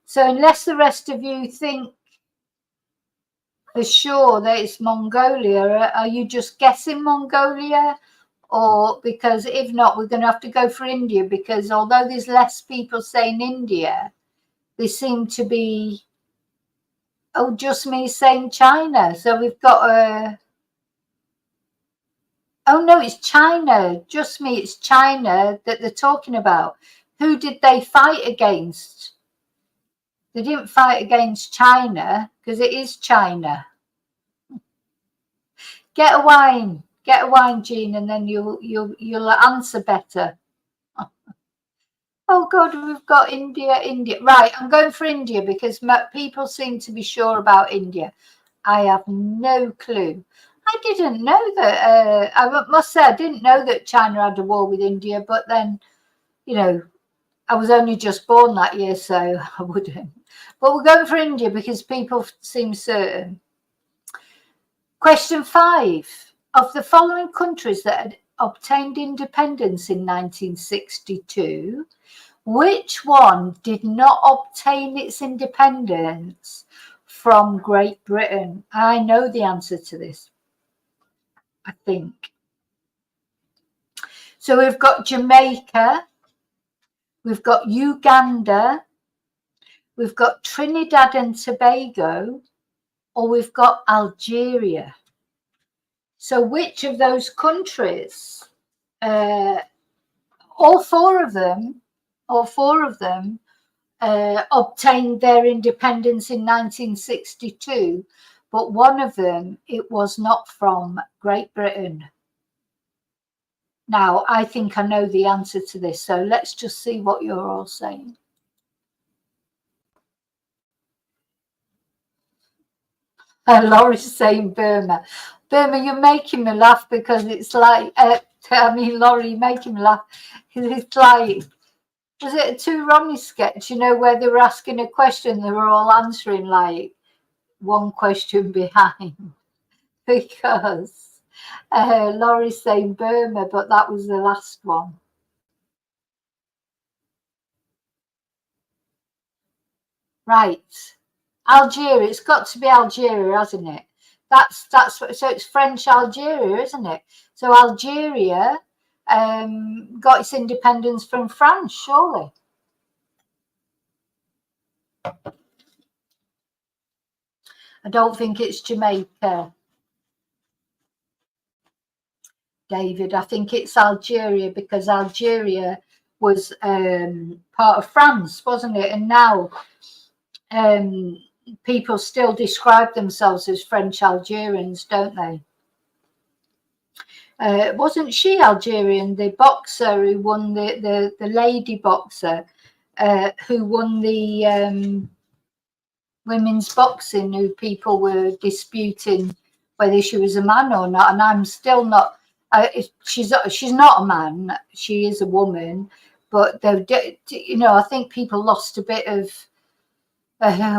So unless the rest of you think for sure that it's Mongolia, are you just guessing Mongolia? Or because if not, we're going to have to go for India, because although there's less people saying India, they seem to be, oh, just me saying China. So we've got a, oh no, it's China. Just me, it's China that they're talking about. Who did they fight against? They didn't fight against China because it is China. Get a wine, Jean, and then you'll answer better. Oh God, we've got India. Right, I'm going for India because people seem to be sure about India. I have no clue. I didn't know that. I must say, I didn't know that China had a war with India. But then, you know, I was only just born that year, so I wouldn't. But we're going for India because people seem certain. Question 5. Of the following countries that had obtained independence in 1962, which one did not obtain its independence from Great Britain? I know the answer to this, I think. So we've got Jamaica, we've got Uganda, we've got Trinidad and Tobago, or we've got Algeria. So which of those countries, all four of them, obtained their independence in 1962, but one of them, it was not from Great Britain. Now, I think I know the answer to this, so let's just see what you're all saying. Laurie's saying Burma. Burma, you're making me laugh because it's like, Laurie, you're making me laugh because it's like, was it a Two Ronnie sketch, you know, where they were asking a question, they were all answering like one question behind? Because Laurie's saying Burma, but that was the last one. Right. Algeria, it's got to be Algeria, hasn't it? That's so it's French Algeria, isn't it? So Algeria got its independence from France, surely. I don't think it's Jamaica, David. I think it's Algeria, because Algeria was part of France, wasn't it? And now people still describe themselves as French Algerians, don't they? Wasn't she Algerian, the boxer who won the lady boxer who won the women's boxing, who people were disputing whether she was a man or not? And I'm still not. She's not a man. She is a woman, but you know, I think people lost a bit of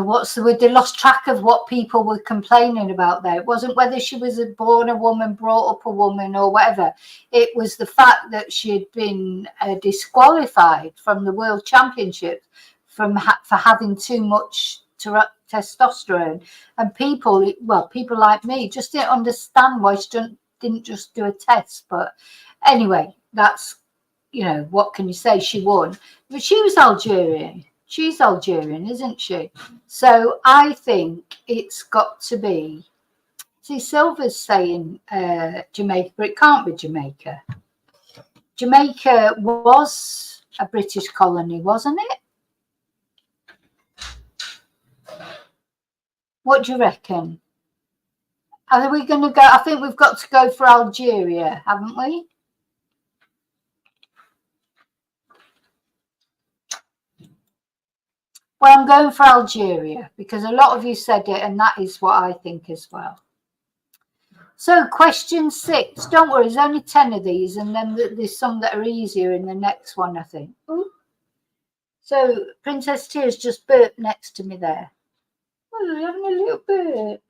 what's the word? They lost track of what people were complaining about there. It wasn't whether she was born a woman, brought up a woman, or whatever. It was the fact that she had been disqualified from the World Championship for having too much testosterone. And people like me just didn't understand why she didn't just do a test. But anyway, that's, you know, what can you say? She won, but she was Algerian. She's Algerian, isn't she? So I think it's got to be. See, Silver's saying Jamaica, but it can't be Jamaica. Jamaica was a British colony, wasn't it? What do you reckon? Are we going to go? I think we've got to go for Algeria, haven't we? Well, I'm going for Algeria because a lot of you said it, and that is what I think as well. So question 6. Don't worry, there's only 10 of these, and then there's some that are easier in the next one, I think. Ooh. So Princess Tears just burped next to me there. Oh, having a little burp.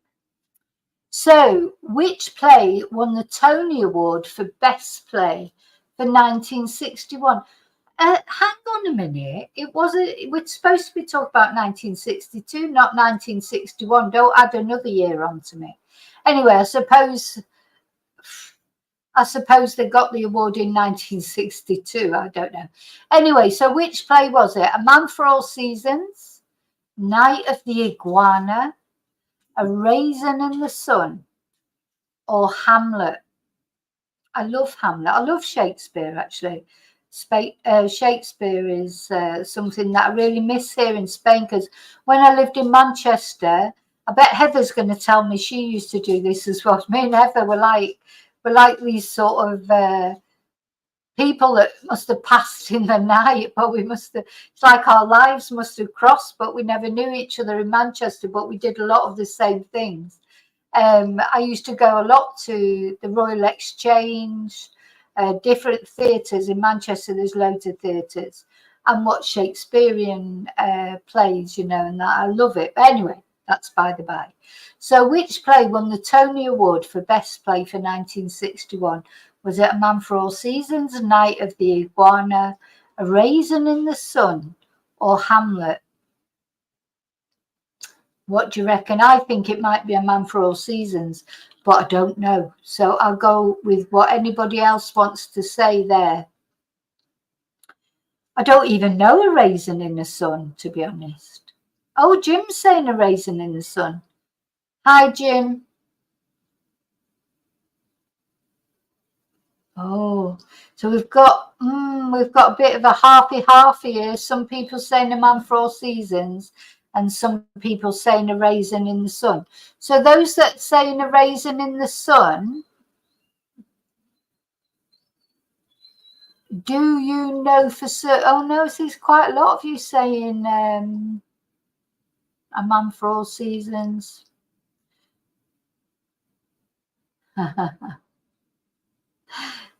So, which play won the Tony Award for Best Play for 1961? Hang on a minute. We're supposed to be talking about 1962, not 1961. Don't add another year on to me. Anyway, I suppose they got the award in 1962. I don't know. Anyway, so which play was it? A Man for All Seasons, Night of the Iguana, A Raisin in the Sun, or Hamlet? I love Hamlet. I love Shakespeare, actually. Shakespeare is something that I really miss here in Spain, because when I lived in Manchester, I bet Heather's going to tell me she used to do this as well. Me and Heather were like these sort of people that must have passed in the night, but it's like our lives must have crossed, but we never knew each other in Manchester, but we did a lot of the same things. I used to go a lot to the Royal Exchange, different theatres in Manchester. There's loads of theatres, and watch Shakespearean plays, you know, and that I love it. But anyway, that's by the by. So which play won the Tony Award for Best Play for 1961? Was it A Man for All Seasons, Night of the Iguana, A Raisin in the Sun, or Hamlet? What do you reckon? I think it might be A Man for All Seasons, but I don't know. So I'll go with what anybody else wants to say there. I don't even know A Raisin in the Sun, to be honest. Oh, Jim's saying A Raisin in the Sun. Hi, Jim. Oh, so we've got a bit of a halfy here. Some people saying A Man for All Seasons, and some people saying A Raisin in the Sun. So those that saying A Raisin in the Sun, do you know for certain? Oh no, there's quite a lot of you saying A Man for All Seasons.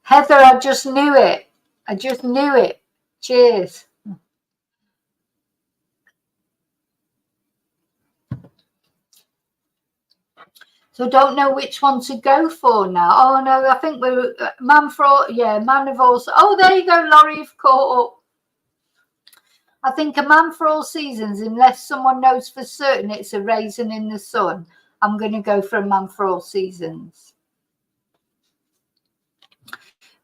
Heather, I just knew it. Cheers. So don't know which one to go for now. Oh no, I think we're Man for All. Yeah, Man of All. Oh, there you go, Laurie. You've caught up. I think A Man for All Seasons, unless someone knows for certain it's A Raisin in the Sun, I'm going to go for A Man for All Seasons,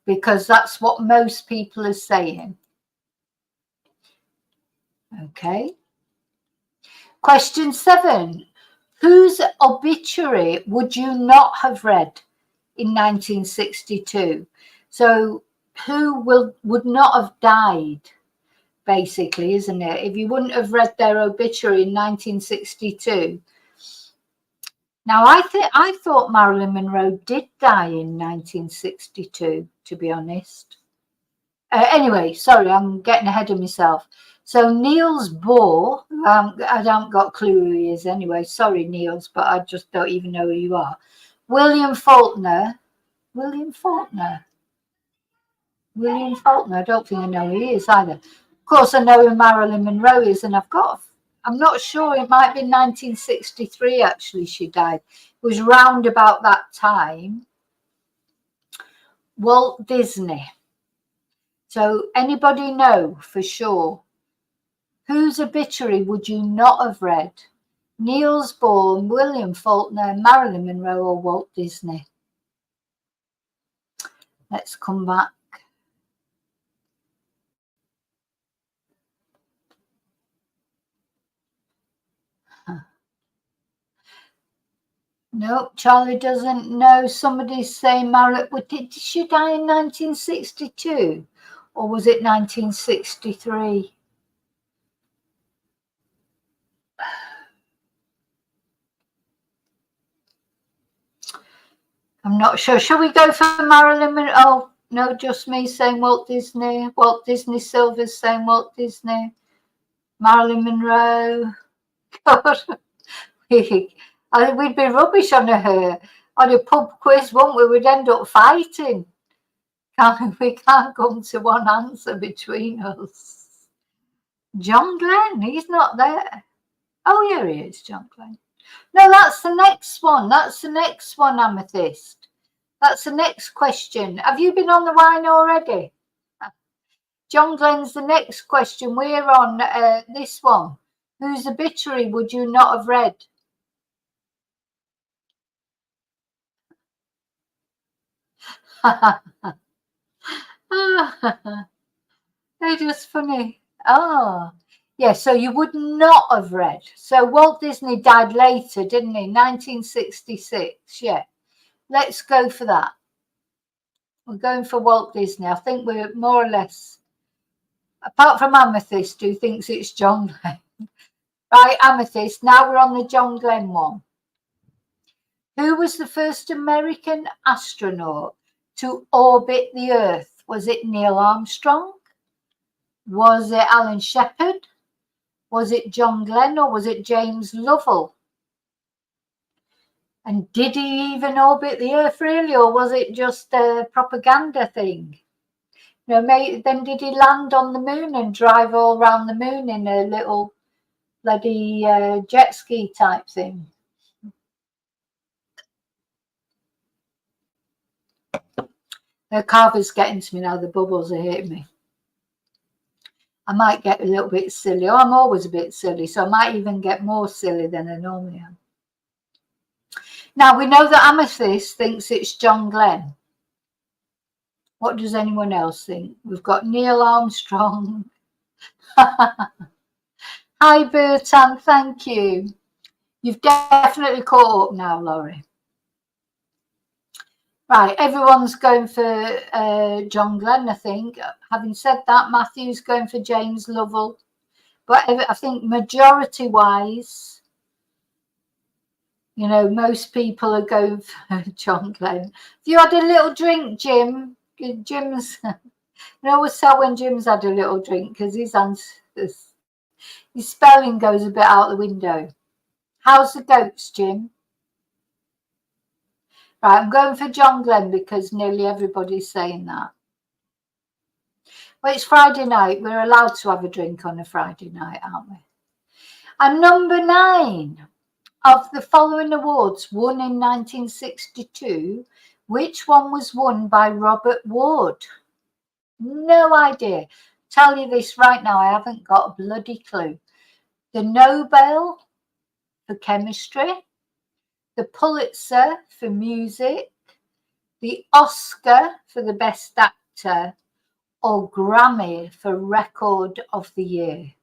because that's what most people are saying. Okay. Question 7. Whose obituary would you not have read in 1962? So who would not have died, basically, isn't it? If you wouldn't have read their obituary in 1962. Now, I thought Marilyn Monroe did die in 1962, to be honest. Anyway, sorry, I'm getting ahead of myself. So Niels Bohr, I don't got a clue who he is anyway. Sorry, Niels, but I just don't even know who you are. William Faulkner. William Faulkner. I don't think I know who he is either. Of course, I know who Marilyn Monroe is, and I'm not sure, it might be 1963 actually she died. It was round about that time. Walt Disney. So anybody know for sure? Whose obituary would you not have read? Niels Bohr, William Faulkner, Marilyn Monroe, or Walt Disney? Let's come back. Nope, Charlie doesn't know. Somebody's saying Marilyn. Did she die in 1962? Or was it 1963? I'm not sure. Shall we go for Marilyn Monroe? Oh, no, just me saying Walt Disney. Walt Disney Silver's saying Walt Disney. Marilyn Monroe. God. We'd be rubbish on a pub quiz, wouldn't we? We'd end up fighting. We can't come to one answer between us. John Glenn, he's not there. Oh, here he is, John Glenn. No, that's the next one. Amethyst. That's the next question. Have you been on the wine already? John Glenn's the next question. We're on this one. Whose obituary would you not have read? They're just funny. Oh, yeah, so you would not have read. So Walt Disney died later, didn't he? 1966, yeah. Let's go for that. We're going for Walt Disney. I think we're more or less, apart from Amethyst, who thinks it's John Glenn. Right, Amethyst, now we're on the John Glenn one. Who was the first American astronaut to orbit the Earth? Was it Neil Armstrong? Was it Alan Shepard? Was it John Glenn, or was it James Lovell? And did he even orbit the Earth really, or was it just a propaganda thing? You know, then did he land on the moon and drive all around the moon in a little bloody jet ski type thing? The carver's getting to me now. The bubbles are hitting me. I might get a little bit silly. Oh, I'm always a bit silly, so I might even get more silly than I normally am. Now, we know that Amethyst thinks it's John Glenn. What does anyone else think? We've got Neil Armstrong. Hi, Bertan, thank you. You've definitely caught up now, Laurie. Right, everyone's going for John Glenn, I think. Having said that, Matthew's going for James Lovell. But I think majority-wise, you know, most people are going for John Glenn. Have you had a little drink, Jim? Jim's, you know, always tell when Jim's had a little drink because his spelling goes a bit out the window. How's the goats, Jim? Right, I'm going for John Glenn because nearly everybody's saying that. Well, it's Friday night. We're allowed to have a drink on a Friday night, aren't we? And number 9 of the following awards won in 1962, which one was won by Robert Ward? No idea. Tell you this right now, I haven't got a bloody clue. The Nobel for chemistry, the Pulitzer for music, the Oscar for the best actor, or Grammy for record of the year.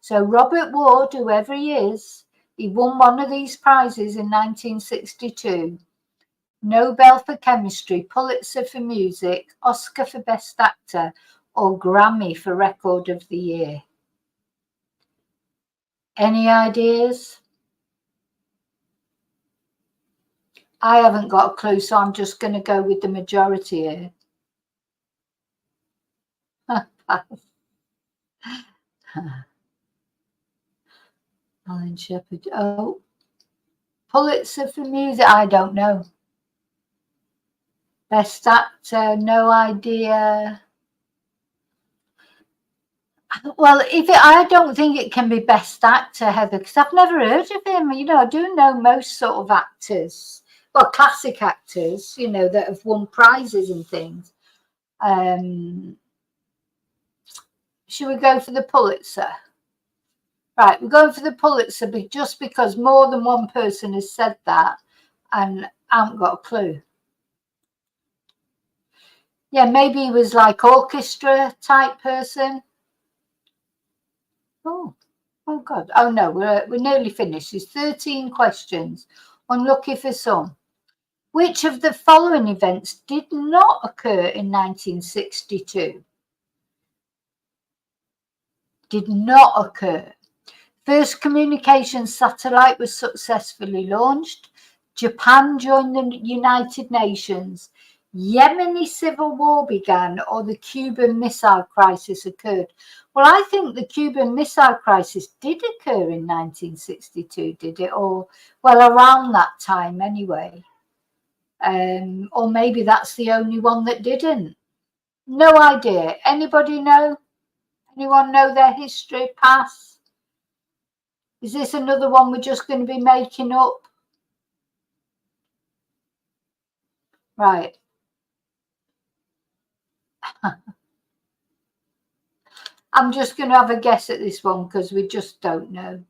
So Robert Ward, whoever he is, he won one of these prizes in 1962. Nobel for Chemistry, Pulitzer for Music, Oscar for Best Actor, or Grammy for Record of the Year. Any ideas? I haven't got a clue, so I'm just going to go with the majority here. Alan Shepard. Oh, Pulitzer for Music. I don't know. Best Actor, no idea. Well, I don't think it can be Best Actor, Heather, because I've never heard of him. You know, I do know most sort of actors, well, classic actors, you know, that have won prizes and things. Should we go for the Pulitzer? Right, we're going for the Pulitzer just because more than one person has said that, and I haven't got a clue. Yeah, maybe he was like orchestra type person. Oh God. Oh no, we're nearly finished. There's 13 questions. Unlucky for some. Which of the following events did not occur in 1962? Did not occur. First communications satellite was successfully launched. Japan joined the United Nations. Yemeni civil war began, or the Cuban Missile Crisis occurred. Well, I think the Cuban Missile Crisis did occur in 1962, did it? Or, well, around that time anyway. Or maybe that's the only one that didn't. No idea. Anybody know? Anyone know their history, past? Is this another one we're just going to be making up? Right. I'm just going to have a guess at this one because we just don't know.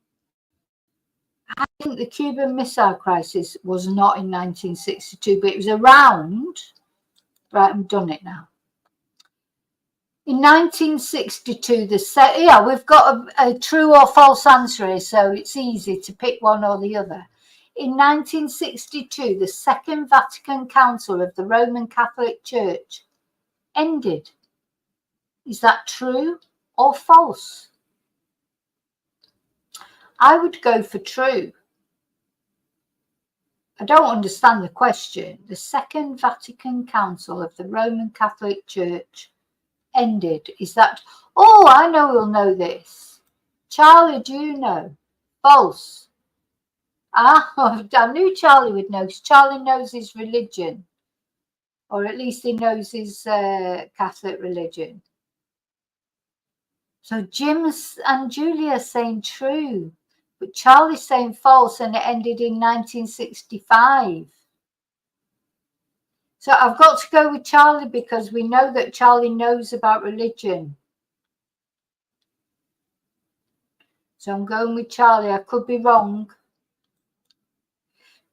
I think the Cuban Missile Crisis was not in 1962, but it was around. Right, I've done it now. In 1962, we've got a true or false answer here, so it's easy to pick one or the other. In 1962, the Second Vatican Council of the Roman Catholic Church ended. Is that true or false? I would go for true. I don't understand the question. The Second Vatican Council of the Roman Catholic Church ended. Is that... Oh, I know we'll know this. Charlie, do you know? False. I knew Charlie would know, because Charlie knows his religion. Or at least he knows his Catholic religion. So Jim and Julia are saying true. But Charlie's saying false, and it ended in 1965. So I've got to go with Charlie because we know that Charlie knows about religion. So I'm going with Charlie. I could be wrong.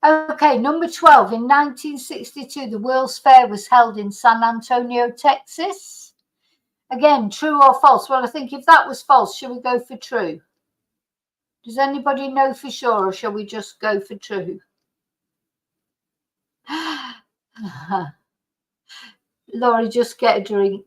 Okay, number 12. In 1962, the World's Fair was held in San Antonio, Texas. Again, true or false? Well, I think if that was false, shall we go for true? Does anybody know for sure, or shall we just go for true? Laurie, just get a drink.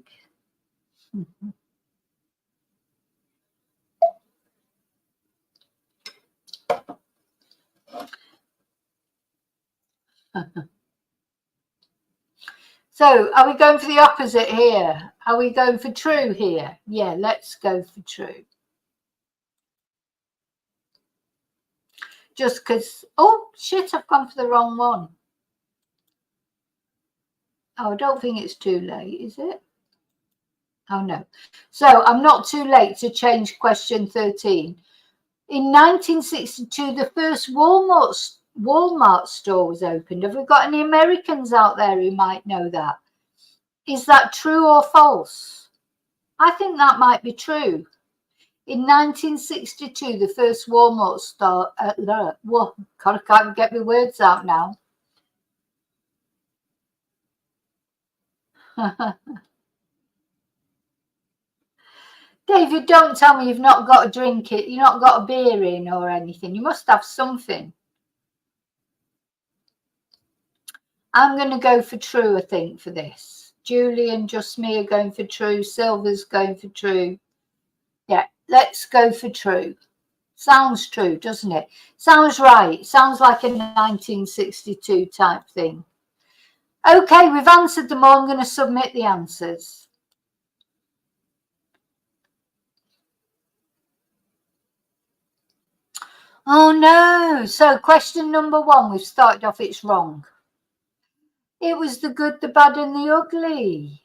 So, are we going for the opposite here? Are we going for true here? Yeah, let's go for true. Just because, oh shit, I've gone for the wrong one. Oh, I don't think it's too late, is it? Oh no. So I'm not too late to change question 13. In 1962, the first Walmart store was opened. Have we got any Americans out there who might know that? Is that true or false? I think that might be true. In 1962, the first Walmart store, God, I can't get my words out now. David, don't tell me you've not got a drink it. You've not got a beer in or anything. You must have something. I'm going to go for true, I think, for this. Julie and Just Me are going for true. Silver's going for true. Yeah, let's go for true. Sounds true, doesn't it? Sounds right. Sounds like a 1962 type thing. Okay, we've answered them all. I'm going to submit the answers. Oh no. So question number 1, we've started off, it's wrong. It was The Good, the Bad and the Ugly.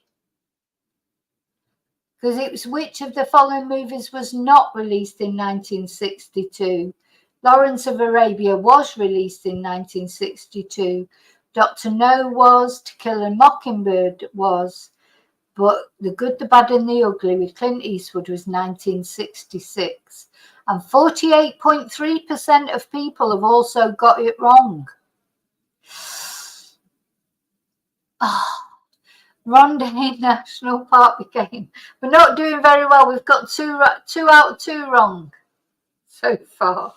Because it was which of the following movies was not released in 1962? Lawrence of Arabia was released in 1962. Dr. No was. To Kill a Mockingbird was. But The Good, the Bad and the Ugly with Clint Eastwood was 1966. And 48.3% of people have also got it wrong. Oh, Ronday National Park became. We're not doing very well. We've got two out of 2 wrong so far.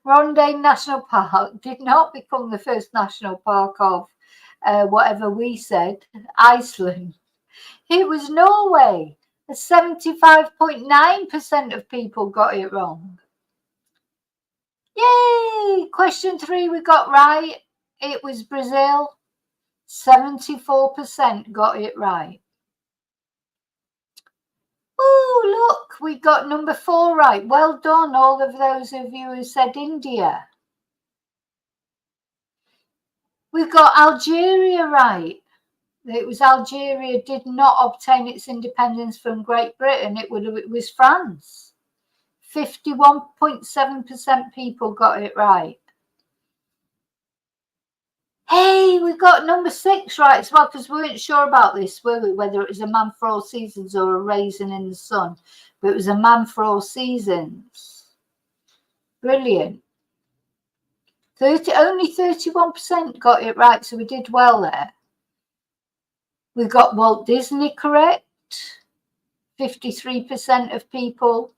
Ronday National Park did not become the first national park of whatever we said, Iceland. It was Norway. 75.9% of people got it wrong. Yay! Question 3 we got right. It was Brazil. 74% got it right. Oh, look, we got number 4 right. Well done, all of those of you who said India. We've got Algeria right. It was Algeria did not obtain its independence from Great Britain. It was France. 51.7% people got it right. Hey, we got number 6 right as well, because we weren't sure about this, were we? Whether it was A Man for All Seasons or A Raisin in the Sun. But it was A Man for All Seasons. Brilliant. Only 31% got it right, so we did well there. We got Walt Disney correct. 53% of people.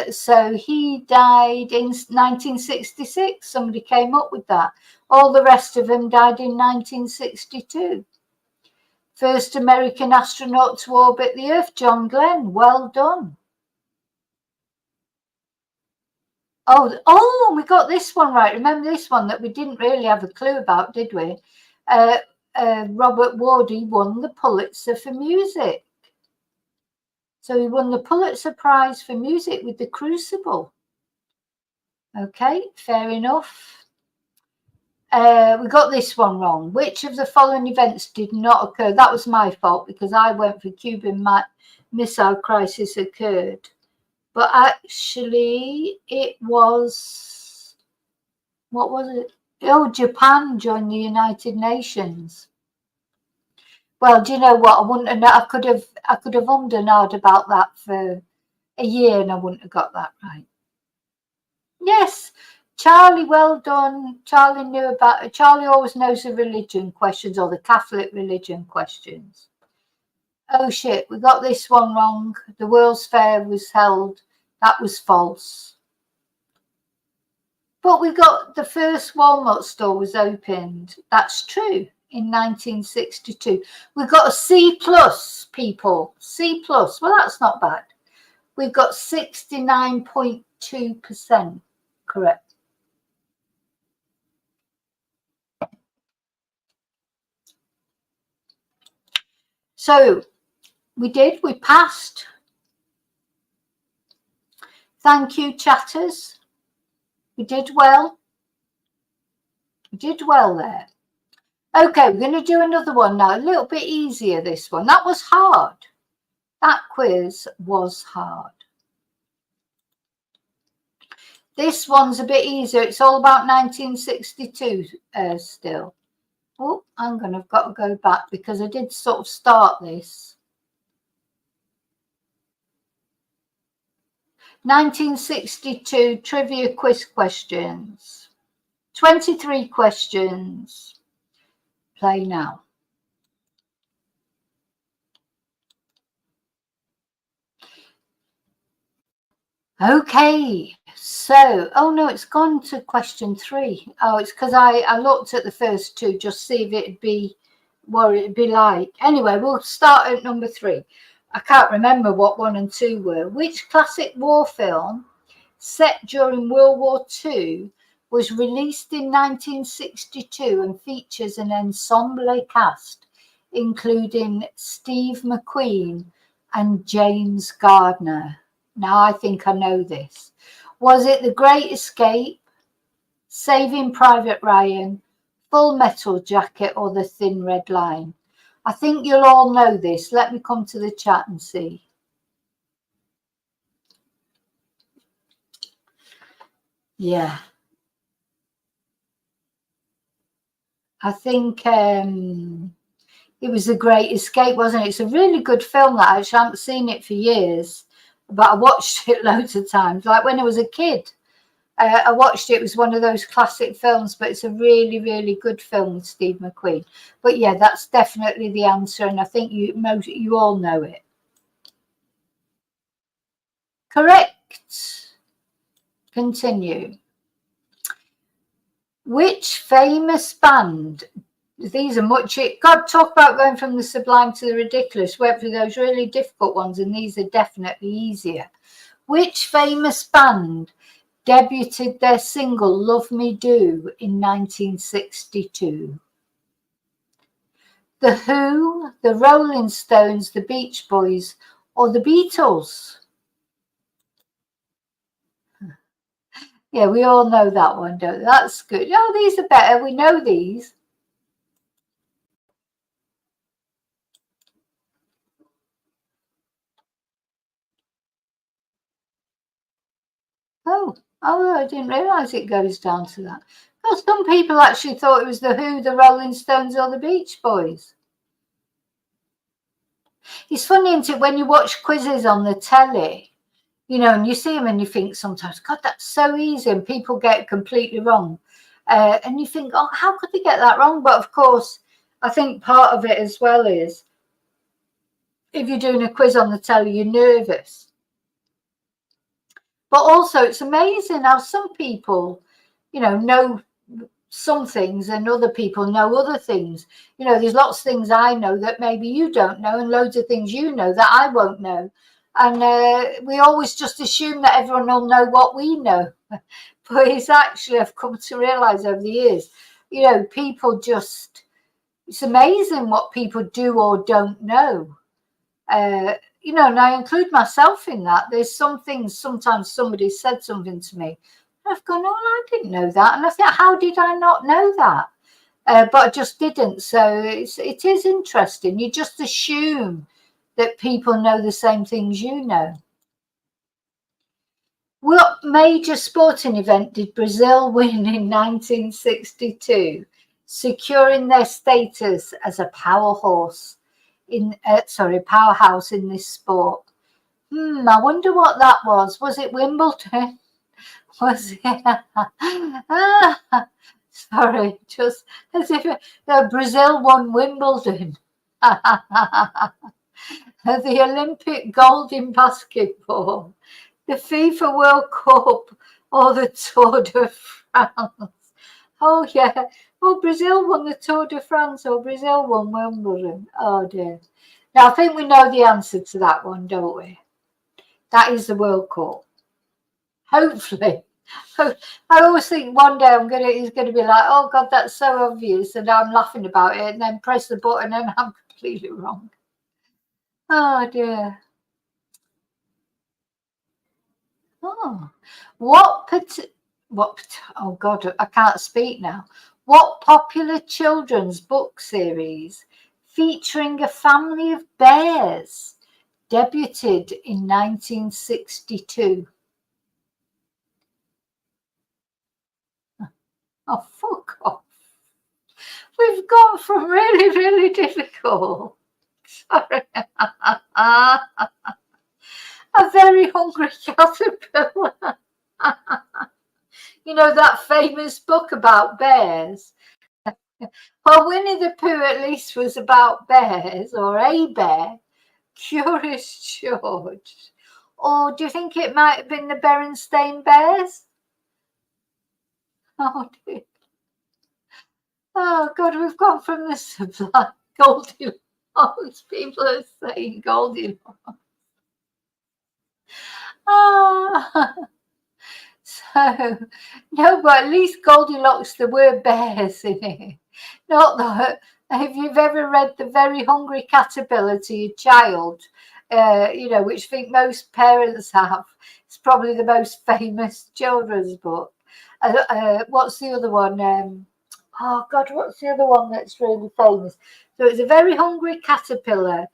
So he died in 1966. Somebody came up with that. All the rest of them died in 1962. First American astronaut to orbit the Earth, John Glenn. Well done. Oh, we got this one right. Remember this one that we didn't really have a clue about, did we? Robert Wardy won the Pulitzer for music. So he won the Pulitzer Prize for music with The Crucible. Okay, fair enough. We got this one wrong. Which of the following events did not occur? That was my fault because I went for Cuban Missile Crisis occurred. But actually, it was, what was it? Oh, Japan joined the United Nations. Well, do you know what? I could have ummed and ahed about that for a year and I wouldn't have got that right. Yes, Charlie, well done. Charlie always knows the religion questions or the Catholic religion questions. Oh shit, we got this one wrong. The World's Fair was held. That was false. But we got the first Walmart store was opened. That's true. In 1962. We've got a C plus, people. C plus. Well, that's not bad. We've got 69.2% correct. So we passed. Thank you, chatters. We did well. We did well there. Okay, we're going to do another one now. A little bit easier, this one. That was hard. That quiz was hard. This one's a bit easier. It's all about 1962 still. Oh, I've got to go back because I did sort of start this. 1962 trivia quiz questions. 23 questions. Play now. Okay, so, oh no, it's gone to question 3. Oh, it's because I looked at the first 2, just see if it'd be what it'd be like. Anyway, we'll start at number 3. I can't remember what 1 and 2 were. Which classic war film set during World War II was released in 1962 and features an ensemble cast, including Steve McQueen and James Gardner? Now I think I know this. Was it The Great Escape, Saving Private Ryan, Full Metal Jacket, or The Thin Red Line? I think you'll all know this. Let me come to the chat and see. Yeah. I think it was The Great Escape, wasn't it? It's a really good film that I haven't seen it for years, but I watched it loads of times. Like when I was a kid, I watched it. It was one of those classic films, but it's a really, really good film with Steve McQueen. But yeah, that's definitely the answer, and I think you all know it. Correct. Continue. Which famous band? These are much. God, talk about going from the sublime to the ridiculous. Went through those really difficult ones, and these are definitely easier. Which famous band debuted their single Love Me Do in 1962? The Who, the Rolling Stones, the Beach Boys, or the Beatles? Yeah, we all know that one, don't we? That's good. Oh, these are better. We know these. Oh, I didn't realise it goes down to that. Well, some people actually thought it was the Who, the Rolling Stones, or the Beach Boys. It's funny, isn't it, when you watch quizzes on the telly, you know, and you see them and you think sometimes, God, that's so easy, and people get it completely wrong. And you think, oh, how could they get that wrong? But of course, I think part of it as well is if you're doing a quiz on the telly, you're nervous. But also, it's amazing how some people, you know some things and other people know other things. You know, there's lots of things I know that maybe you don't know, and loads of things you know that I won't know. And we always just assume that everyone will know what we know. But it's actually, I've come to realize over the years, you know, people just, it's amazing what people do or don't know. You know, and I include myself in that. There's some things, sometimes somebody said something to me, and I've gone, oh, I didn't know that. And I think, how did I not know that? But I just didn't. So it is interesting. You just assume that people know the same things you know. What major sporting event did Brazil win in 1962, securing their status as a powerhouse in this sport? I wonder what that was. Was it Wimbledon? Was it? Sorry, just as if Brazil won Wimbledon. The Olympic gold in basketball, the FIFA World Cup, or the Tour de France? Oh, yeah. Well, Brazil won the Tour de France, or Brazil won Wimbledon. Oh, dear. Now, I think we know the answer to that one, don't we? That is the World Cup. Hopefully. I always think one day he's gonna be like, oh God, that's so obvious, and I'm laughing about it, and then press the button and I'm completely wrong. Oh dear. Oh, oh God, I can't speak now. What popular children's book series featuring a family of bears debuted in 1962? Oh, fuck off. We've gone from really, really difficult. Sorry. A very hungry caterpillar. You know that famous book about bears? Well, Winnie the Pooh at least was about bears, or a bear. Curious George. Or do you think it might have been the Berenstain Bears? Oh dear. Oh God, we've gone from the sublime Goldilocks. People are saying Goldilocks. Ah, so no, but at least Goldilocks there were bears in it. Not that if you've ever read The Very Hungry Caterpillar to your child, which I think most parents have, it's probably the most famous children's book. What's the other one? Oh God, what's the other one that's really famous? So it's A Very Hungry Caterpillar,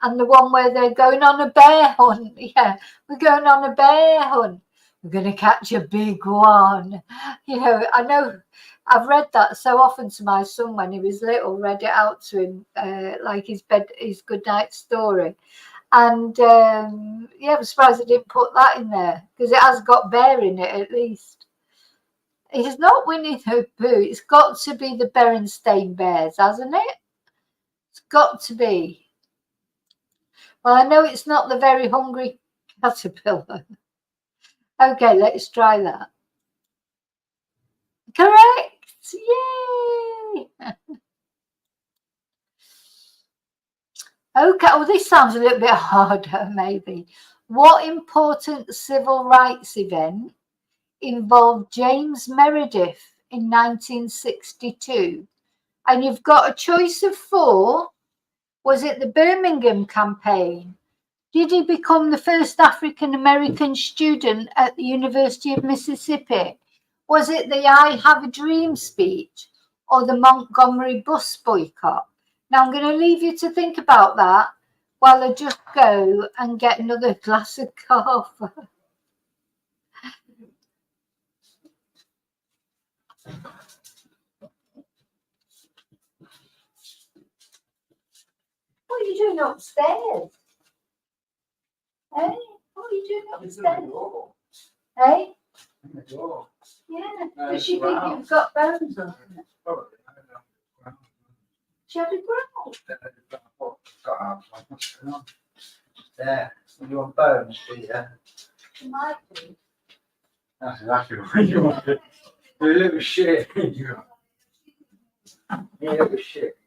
and the one where they're going on a bear hunt. Yeah, we're going on a bear hunt. We're going to catch a big one. I know I've read that so often to my son when he was little, read it out to him like his good night story. And yeah, I'm surprised I didn't put that in there because it has got bear in it at least. It's not Winnie the Pooh. It's got to be the Berenstain Bears, hasn't it? It's got to be. Well, I know it's not the Very Hungry Caterpillar. Okay, let's try that. Correct! Yay! Okay, oh, this sounds a little bit harder, maybe. What important civil rights event involved James Meredith in 1962? And you've got a choice of 4. Was it the Birmingham campaign? Did he become the first African American student at the University of Mississippi? Was it the I Have a Dream speech or the Montgomery bus boycott? Now I'm going to leave you to think about that while I just go and get another glass of coffee. What are you doing upstairs? Hey, what are you doing upstairs? Hey? Yeah, does she think you've got bones on it? She had a growl. There, you want bones, do you? She might do. That's exactly what you want. You little shit. You little shit.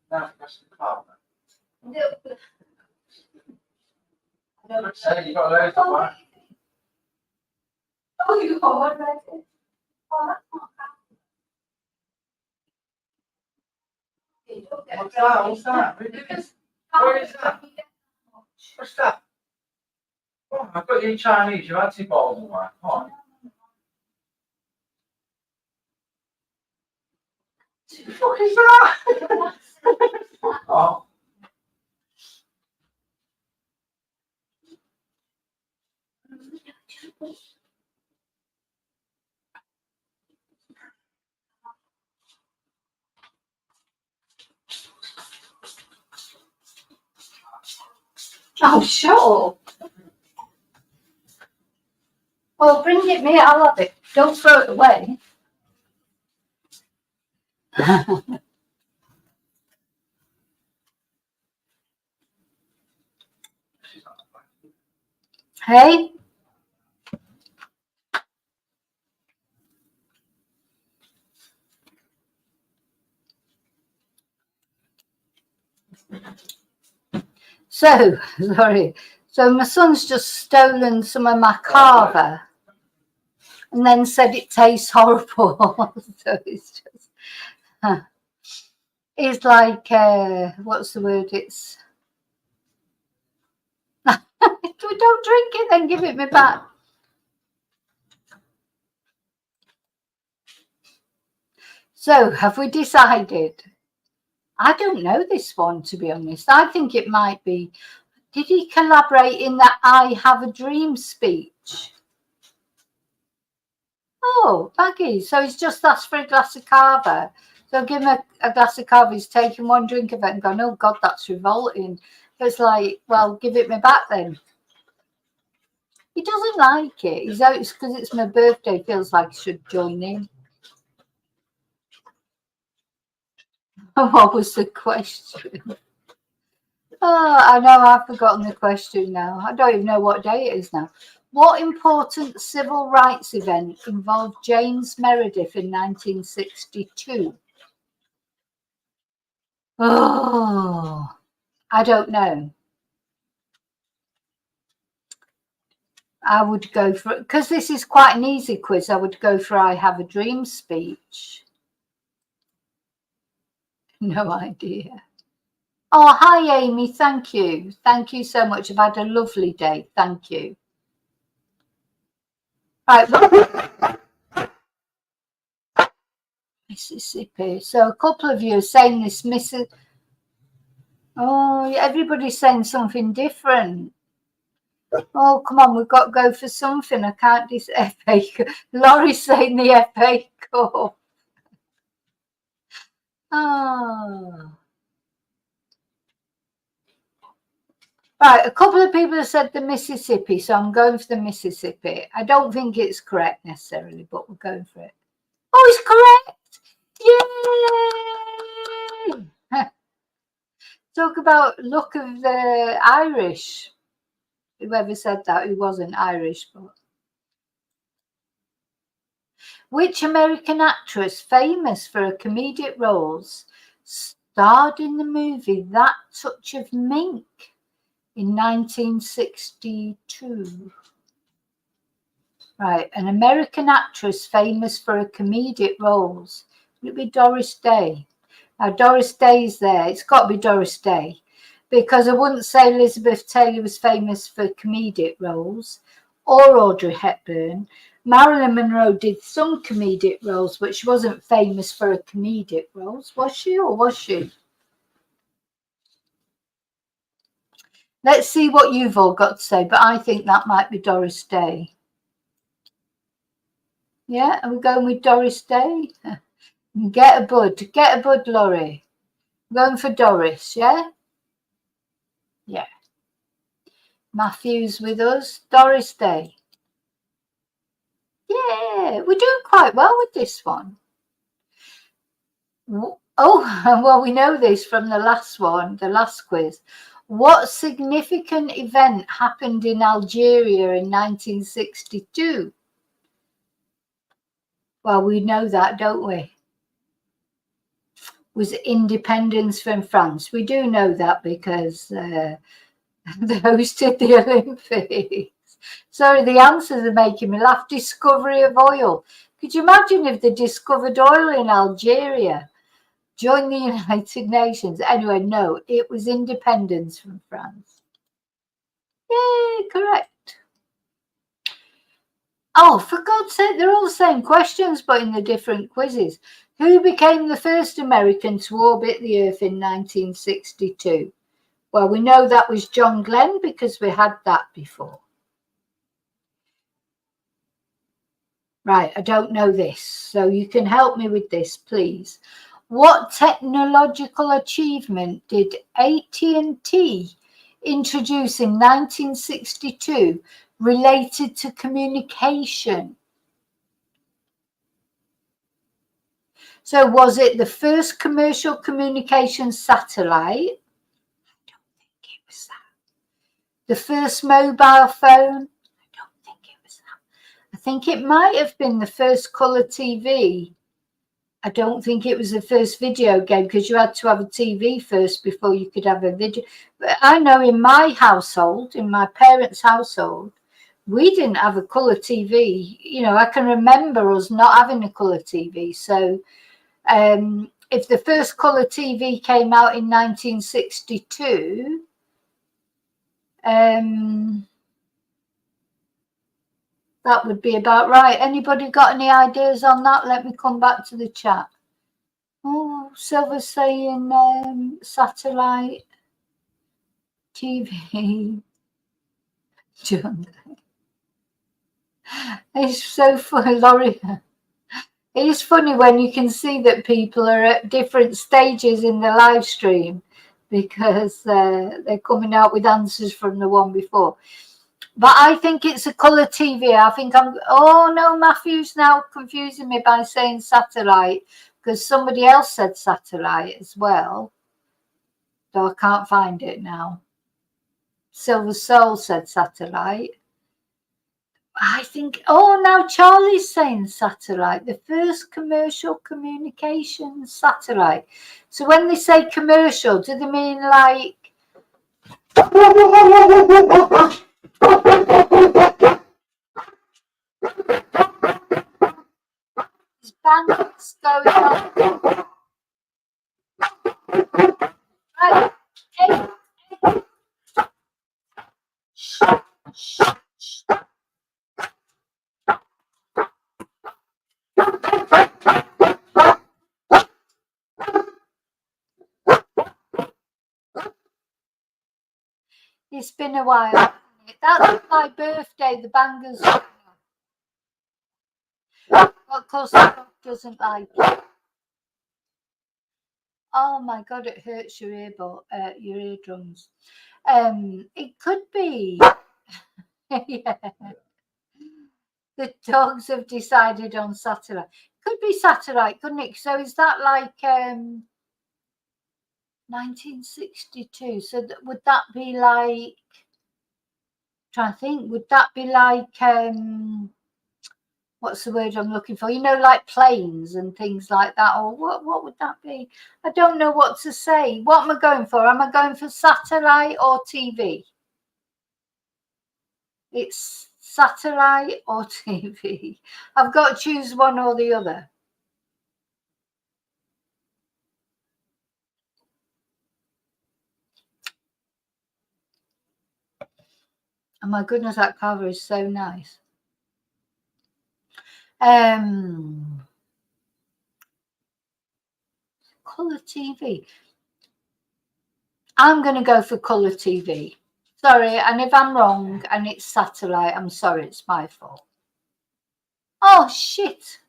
That's the car. Say you got loads of one. Oh, you got one right there. Oh, that's not bad. What's that? What's that? Where is that? What's that? Oh, I've got you in Chinese. You had 2 bottles of wine. Come on. What is that? Oh. Oh, sure. Well, bring it me. I'll have it. Don't throw it away. Hey? So, sorry. So my son's just stolen some of my carver and then said it tastes horrible. So it's just, it's like, what's the word? It's, don't drink it, then give it me back. So, have we decided? I don't know this one, to be honest. I think it might be. Did he collaborate in that I Have a Dream speech? Oh, Baggy. So he's just asked for a glass of carver. So give him a glass of carver. He's taken one drink of it and gone, oh, God, that's revolting. It's like, well, give it me back then. He doesn't like it. He's out because it's my birthday. Feels like he should join in. What was the question? Oh, I know I've forgotten the question now. I don't even know what day it is now. What important civil rights event involved James Meredith in 1962? Oh, I don't know. I would go for, because this is quite an easy quiz, I would go for I Have a Dream speech. No idea. Oh, hi, Amy. Thank you. Thank you so much. I've had a lovely day. Thank you. Right. Mississippi. So a couple of you are saying this Mississippi. Oh, everybody's saying something different. Oh, come on. We've got to go for something. I can't do FA. Laurie's saying the FA Cup. Oh. Right, a couple of people have said the Mississippi, so I'm going for the Mississippi. I don't think it's correct necessarily, but we're going for it. Oh, it's correct! Yay! Talk about luck of the Irish. Whoever said that, who wasn't Irish. But which American actress, famous for her comedic roles, starred in the movie That Touch of Mink in 1962? Right, an American actress famous for her comedic roles. Would it be Doris Day? Now, Doris Day's there. It's got to be Doris Day, because I wouldn't say Elizabeth Taylor was famous for comedic roles, or Audrey Hepburn. Marilyn Monroe did some comedic roles, but she wasn't famous for her comedic roles. Was she, or was she? Let's see what you've all got to say, but I think that might be Doris Day. Yeah, are we going with Doris Day? Get a bud, Laurie. Going for Doris, yeah? Yeah. Matthew's with us. Doris Day. Yeah, we're doing quite well with this one. Oh, well, we know this from the last one, the last quiz. What significant event happened in Algeria in 1962? Well, we know that, don't we? Was independence from France. We do know that because they hosted the Olympics. Sorry, the answers are making me laugh. Discovery of oil. Could you imagine if they discovered oil in Algeria? Join the United Nations. Anyway, no, it was independence from France. Yay, correct. Oh, for God's sake, they're all the same questions, but in the different quizzes. Who became the first American to orbit the Earth in 1962? Well, we know that was John Glenn because we had that before. Right, I don't know this, so you can help me with this, please. What technological achievement did AT&T introduce in 1962 related to communication? So was it the first commercial communication satellite? I don't think it was that. The first mobile phone? I don't think it was that. I think it might have been the first colour TV. I don't think it was the first video game, because you had to have a TV first before you could have a video. But I know in my household, in my parents' household, we didn't have a colour TV. You know, I can remember us not having a colour TV. So if the first colour TV came out in 1962, that would be about right. Anybody got any ideas on that? Let me come back to the chat. Oh, Silver's saying satellite TV. John. It's so funny, Laurie. It is funny when you can see that people are at different stages in the live stream, because they're coming out with answers from the one before. But I think it's a colour TV. I think oh no, Matthew's now confusing me by saying satellite, because somebody else said satellite as well, though I can't find it now. Silver Soul said satellite. I think, oh, now Charlie's saying satellite, the first commercial communications satellite. So when they say commercial, do they mean like bands going on? Right. Hey, hey. Shh, shh, shh. It's been a while. That's my birthday, the bangers. Of course, the dog doesn't like it. Oh my God, it hurts your your eardrums. It could be. Yeah. The dogs have decided on satellite. Could be satellite, couldn't it? So is that like 1962? So would that be like? Trying to think. Would that be like what's the word I'm looking for? You know, like planes and things like that, or what would that be? I don't know what to say. What am I going for? Am I going for satellite or TV? It's satellite or TV. I've got to choose one or the other. Oh my goodness, that cover is so nice. Colour TV. I'm going to go for colour TV. Sorry, and if I'm wrong and it's satellite, I'm sorry, it's my fault. Oh, shit.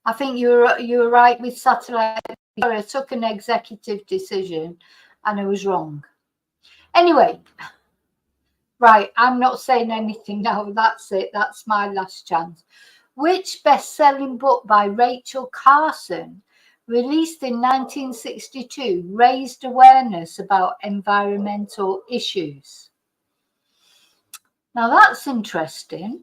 I think you were right with satellite. Sorry, I took an executive decision and I was wrong. Anyway, right, I'm not saying anything now. That's it. That's my last chance. Which best-selling book by Rachel Carson, released in 1962, raised awareness about environmental issues? Now that's interesting.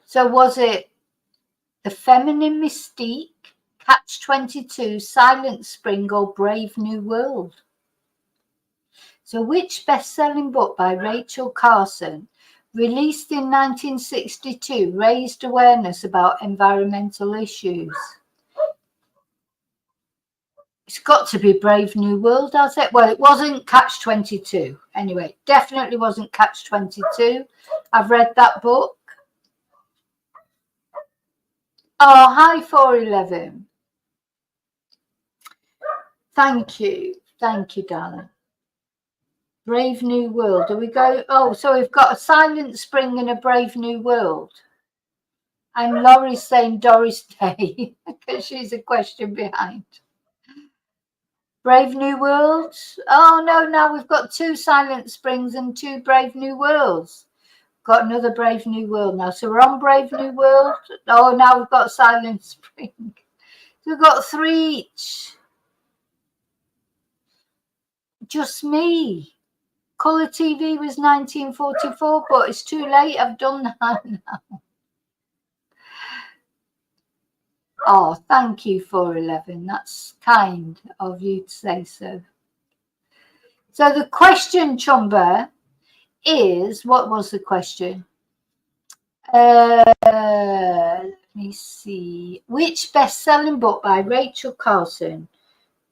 So was it The Feminine Mystique, Catch-22, Silent Spring, or Brave New World? So which best-selling book by Rachel Carson, released in 1962, raised awareness about environmental issues? It's got to be Brave New World, has it? Well, it wasn't Catch-22. Anyway, definitely wasn't Catch-22. I've read that book. Oh, hi, 411. Thank you. Thank you, darling. Brave New World. Do we go? Oh, so we've got a Silent Spring and a Brave New World. And Laurie's saying Doris Day because she's a question behind. Brave New World. Oh, no, now we've got 2 Silent Springs and 2 Brave New Worlds. Got another Brave New World now. So we're on Brave New World. Oh, now we've got Silent Spring. So we've got 3 each. Just me. Colour TV was 1944, but it's too late. I've done that now. Oh, thank you, 411. That's kind of you to say so. So the question, Chumba, is, what was the question? Let me see. Which best-selling book by Rachel Carson,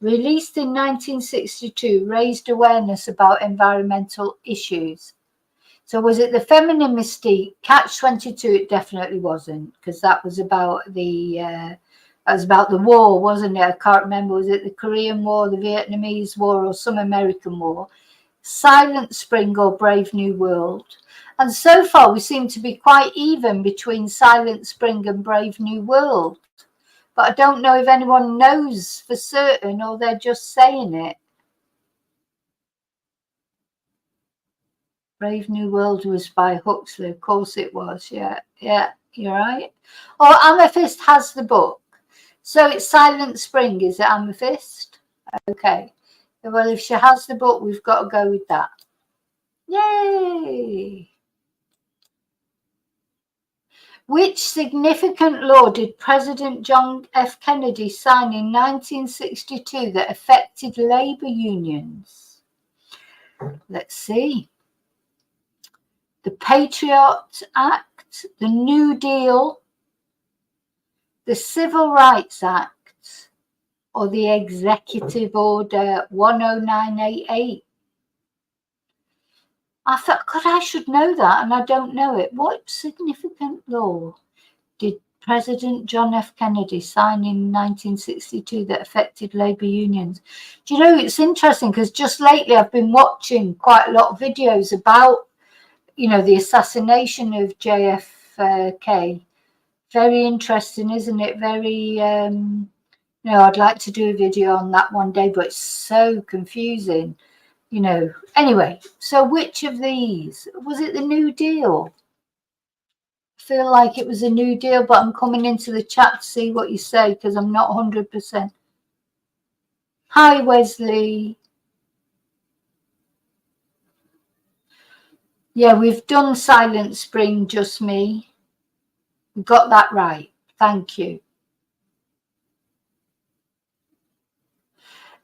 released in 1962, raised awareness about environmental issues? So was it The Feminine Mystique? Catch-22? It definitely wasn't, because that was about the war, wasn't it? I can't remember. Was it the Korean War, the Vietnamese War, or some American war? Silent Spring or Brave New World? And so far, we seem to be quite even between Silent Spring and Brave New World. But I don't know if anyone knows for certain or they're just saying it. Brave New World was by Huxley. Of course it was. Yeah, you're right. Oh, Amethyst has the book. So it's Silent Spring, is it, Amethyst? Okay. Well, if she has the book, we've got to go with that. Yay! Which significant law did President John F. Kennedy sign in 1962 that affected labor unions? Let's see. The Patriot Act, the New Deal, the Civil Rights Act, or the Executive Order 10988? I thought, God, I should know that, and I don't know it. What significant law did President John F. Kennedy sign in 1962 that affected labor unions? Do you know, it's interesting because just lately I've been watching quite a lot of videos about, you know, the assassination of JFK. Very interesting, isn't it? Very, you know, I'd like to do a video on that one day, but it's so confusing. You know, anyway, so which of these? Was it the New Deal? I feel like it was a New Deal, but I'm coming into the chat to see what you say because I'm not 100%. Hi, Wesley. Yeah, we've done Silent Spring, just me. We got that right. Thank you.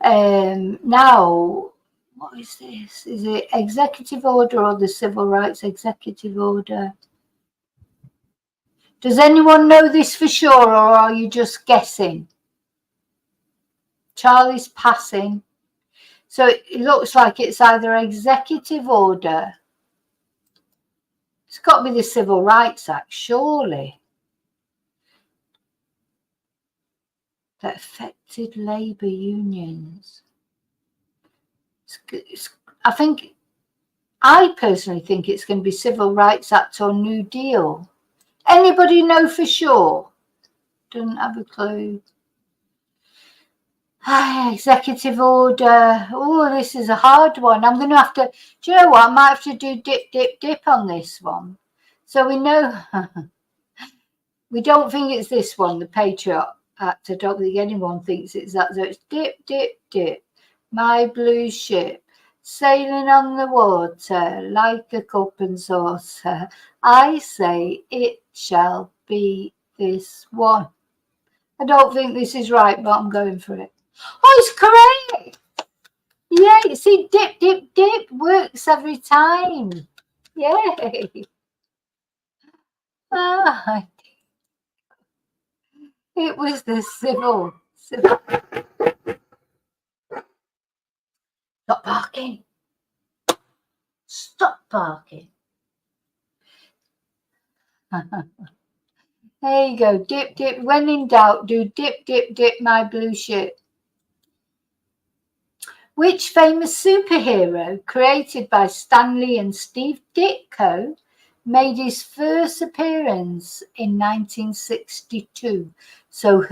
Now, what is this? Is it executive order or the Civil Rights Executive Order? Does anyone know this for sure, or are you just guessing? Charlie's passing. So it looks like it's either executive order. It's got to be the Civil Rights Act, surely. That affected labour unions. I personally think it's going to be Civil Rights Act or New Deal. Anybody know for sure? Don't have a clue. Executive order. Oh, this is a hard one. I'm going to have to, do you know what? I might have to do dip on this one. So we know, we don't think it's this one, the Patriot Act. I don't think anyone thinks it's that. So it's dip. My blue ship, sailing on the water like a cup and saucer. I say it shall be this one. I don't think this is right, but I'm going for it. Oh, it's correct. Yeah, see, dip works every time. Yay. Ah, it was the civil. Stop barking. Stop barking. There you go. Dip. When in doubt, do dip, my blue ship. Which famous superhero created by Stan Lee and Steve Ditko made his first appearance in 1962? So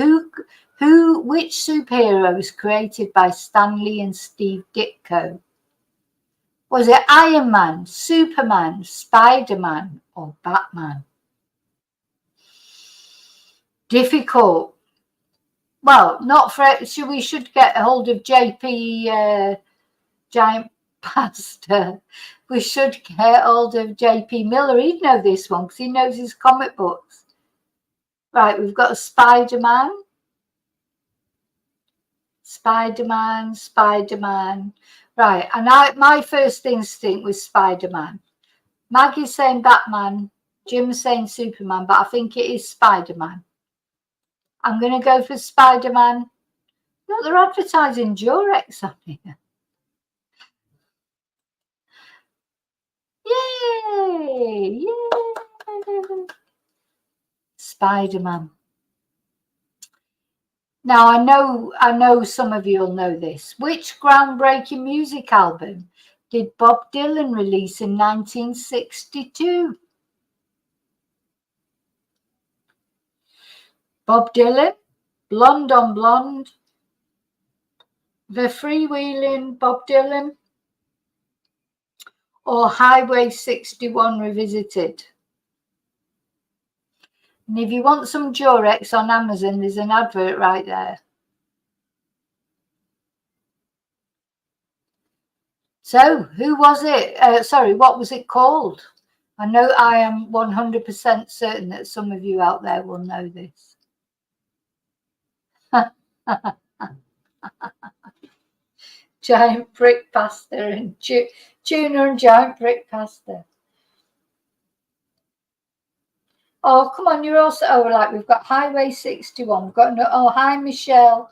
which superhero was created by Stan Lee and Steve Ditko? Was it Iron Man, Superman, Spider-Man, or Batman? Difficult. Well, not for it. We should get a hold of JP Giant Pasta. We should get hold of JP Miller. He'd know this one because he knows his comic books. Right, we've got a Spider-Man. Spider-Man. Right, and my first instinct was Spider-Man. Maggie's saying Batman. Jim's saying Superman, but I think it is Spider-Man. I'm going to go for Spider-Man. Look, they're advertising Durex on here. Yay! Spider-Man. Now, I know some of you will know this. Which groundbreaking music album did Bob Dylan release in 1962? Bob Dylan, Blonde on Blonde, The Freewheeling Bob Dylan, or Highway 61 Revisited. And if you want some Durex on Amazon, there's an advert right there. So, who was it? Sorry, what was it called? I know I am 100% certain that some of you out there will know this. Giant brick pasta and tuna and giant brick pasta. Oh, come on, you're also, oh, like we've got Highway 61. We've got, oh, hi, Michelle.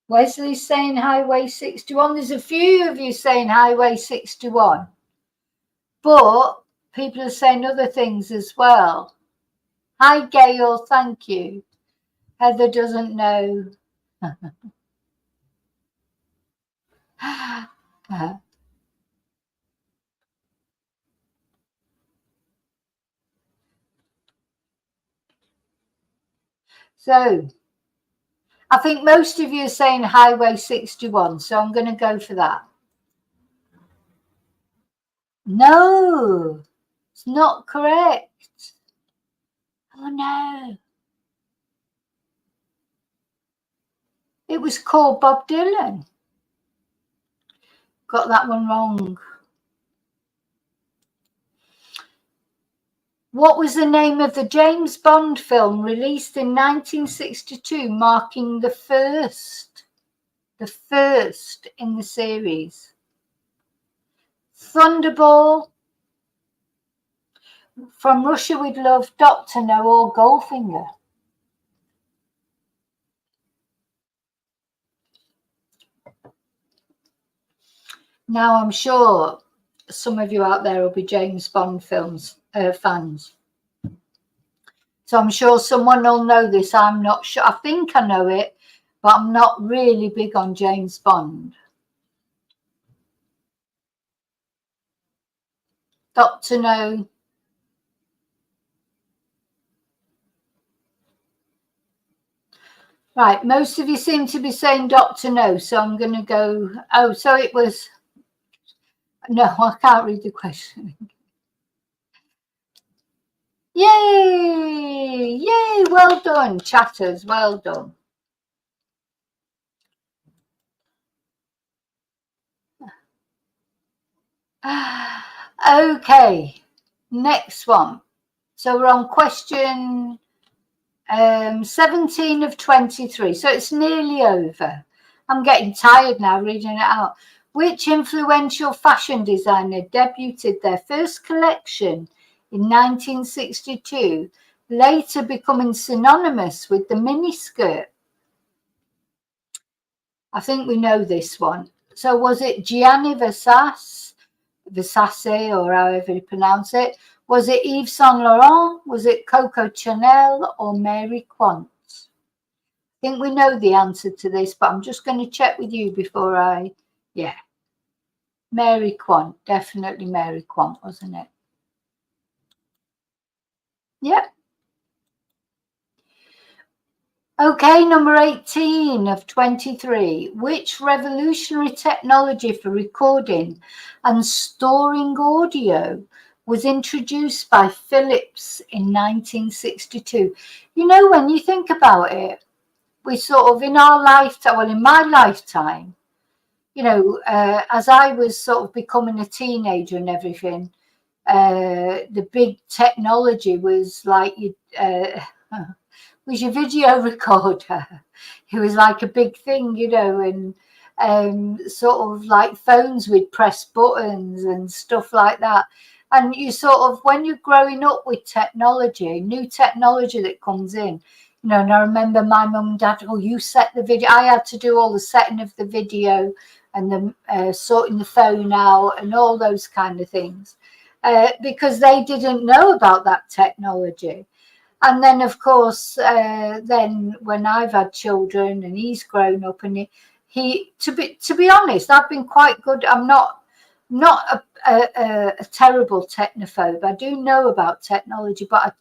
Wesley's saying Highway 61. There's a few of you saying Highway 61. But people are saying other things as well. Hi, Gail, thank you. Heather doesn't know. So, I think most of you are saying Highway 61, so I'm going to go for that. No, it's not correct. Oh, no. It was called Bob Dylan. Got that one wrong. What was the name of the James Bond film released in 1962, marking the first in the series? Thunderball, From Russia with Love, Dr. No, or Goldfinger? Now, I'm sure some of you out there will be James Bond films fans. So I'm sure someone will know this. I'm not sure. I think I know it, but I'm not really big on James Bond. Dr. No. Right, most of you seem to be saying Dr. No, so I'm going to go. Oh, so it was. No, I can't read the question. Yay! Yay! Well done, chatters. Well done. Okay, next one. So we're on question 17 of 23. So it's nearly over. I'm getting tired now reading it out. Which influential fashion designer debuted their first collection in 1962, later becoming synonymous with the miniskirt? I think we know this one. So was it Gianni Versace, or however you pronounce it? Was it Yves Saint Laurent? Was it Coco Chanel or Mary Quant? I think we know the answer to this, but I'm just going to check with you before yeah. Mary Quant, definitely Mary Quant, wasn't it? Yep. Okay, number 18 of 23. Which revolutionary technology for recording and storing audio was introduced by Philips in 1962? You know, when you think about it, we sort of in our lifetime, well, in my lifetime, you know, as I was sort of becoming a teenager and everything, the big technology was like was your video recorder. It was like a big thing, you know, and sort of like phones with press buttons and stuff like that. And you sort of, when you're growing up with technology, new technology that comes in, you know, and I remember my mum and dad, oh, you set the video. I had to do all the setting of the video and the sorting the phone out and all those kind of things, because they didn't know about that technology. And then, of course, then when I've had children and he's grown up, and he to be honest, I've been quite good. I'm not a terrible technophobe. I do know about technology, but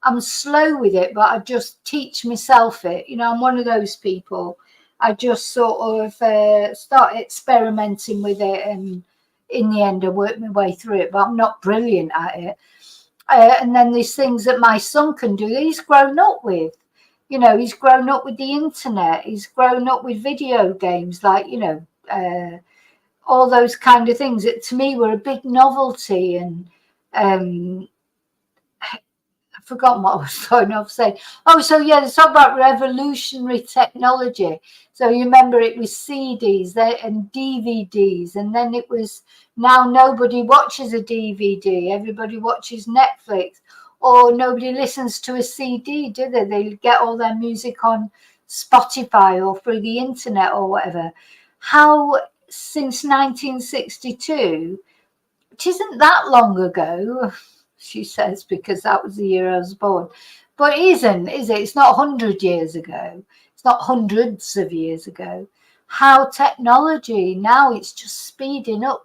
I'm slow with it, but I just teach myself it. You know, I'm one of those people. I just sort of start experimenting with it, and in the end I work my way through it, but I'm not brilliant at it. And then there's things that my son can do that he's grown up with. You know, he's grown up with the internet, he's grown up with video games, like, you know, all those kind of things that to me were a big novelty. And I've forgotten what I was going off saying. Oh, so yeah, they talk about revolutionary technology. So you remember it was CDs and DVDs, and then it was, now nobody watches a DVD, everybody watches Netflix, or nobody listens to a CD, do they? They get all their music on Spotify or through the internet or whatever. How since 1962, which isn't that long ago, she says, because that was the year I was born. But it isn't, is it? It's not 100 years ago. It's not hundreds of years ago. How technology now, it's just speeding up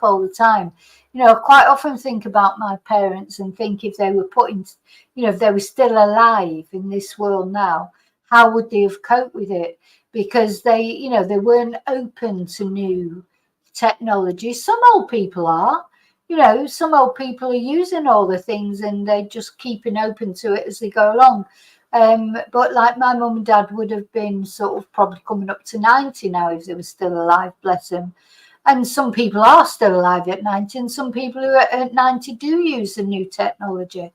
all the time. You know, I quite often think about my parents and think if they were you know, if they were still alive in this world now, how would they have coped with it? Because they, you know, they weren't open to new technology. Some old people are. You know, some old people are using all the things and they're just keeping open to it as they go along. But like my mum and dad would have been sort of probably coming up to 90 now if they were still alive, bless them. And some people are still alive at 90, and some people who are at 90 do use the new technology.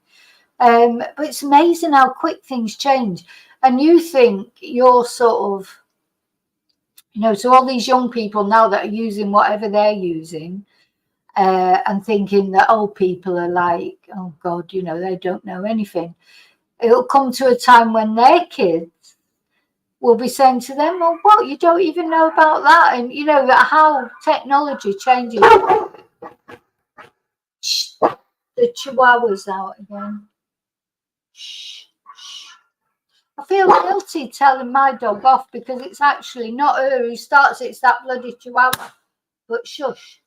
But it's amazing how quick things change. And you think you're sort of, you know, so all these young people now that are using whatever they're using, and thinking that old people are like, oh God, you know, they don't know anything. It'll come to a time when their kids will be saying to them, well, what, you don't even know about that? And, you know, how technology changes. Shh, the chihuahua's out again. Shh, shh. I feel guilty telling my dog off because it's actually not her who starts, it's that bloody chihuahua. But shush.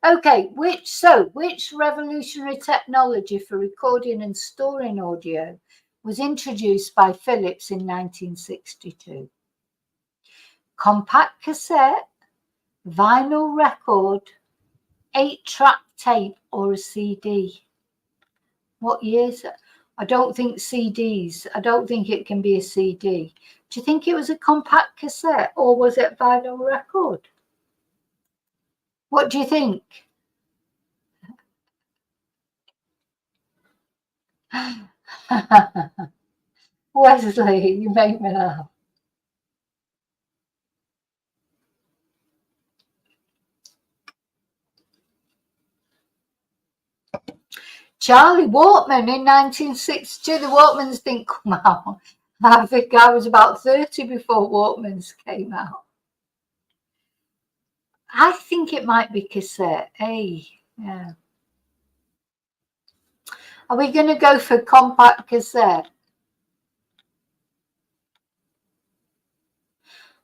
Okay, which revolutionary technology for recording and storing audio was introduced by Philips in 1962? Compact cassette, vinyl record, 8-track tape, or a CD? What years? I don't think CDs. I don't think it can be a CD. Do you think it was a compact cassette or was it vinyl record? What do you think? Wesley, you make me laugh. Charlie Walkman in 1962. The Walkmans didn't come out. I think I was about 30 before Walkmans came out. I think it might be cassette. Hey, yeah. Are we going to go for compact cassette?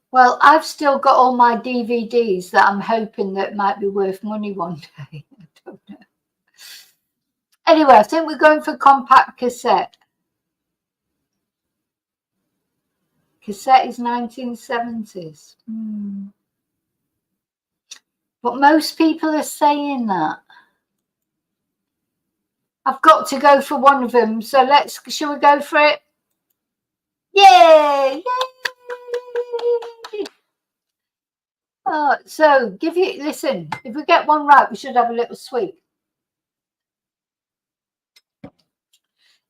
Well, I've still got all my DVDs that I'm hoping that might be worth money one day. I don't know. Anyway, I think we're going for compact cassette. Cassette is 1970s. But most people are saying that. I've got to go for one of them. So shall we go for it? Yay! Yay! Oh, so listen, if we get one right, we should have a little sweet.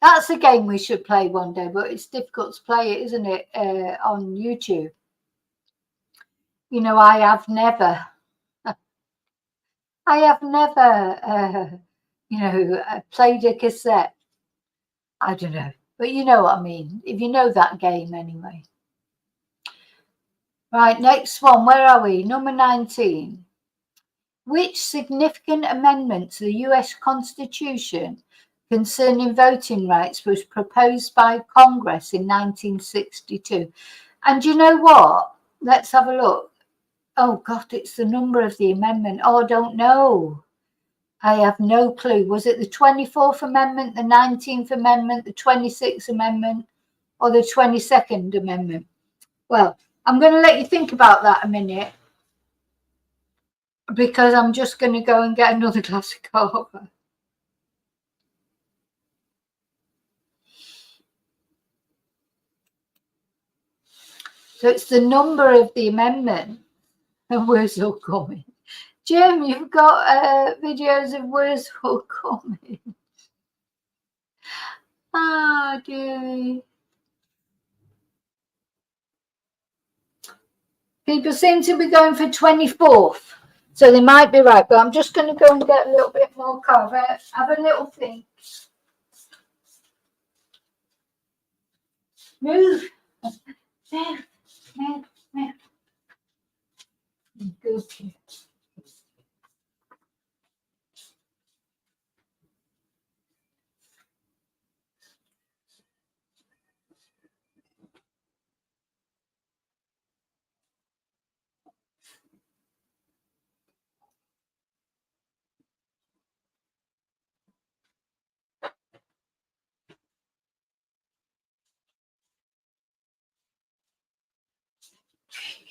That's a game we should play one day, but it's difficult to play it, isn't it, on YouTube? You know, I have never, you know, played a cassette. I don't know, but you know what I mean. If you know that game anyway. Right, next one. Where are we? Number 19. Which significant amendment to the US Constitution concerning voting rights was proposed by Congress in 1962? And you know what? Let's have a look. Oh, God, it's the number of the amendment. Oh, I don't know. I have no clue. Was it the 24th Amendment, the 19th Amendment, the 26th Amendment, or the 22nd Amendment? Well, I'm going to let you think about that a minute, because I'm just going to go and get another glass of coffee. So it's the number of the amendment and where's all coming. Jim, you've got videos of where's all coming. Ah, dear. People seem to be going for 24th, so they might be right, but I'm just going to go and get a little bit more cover. Have a little think. Move. Move. Move. Move. Good.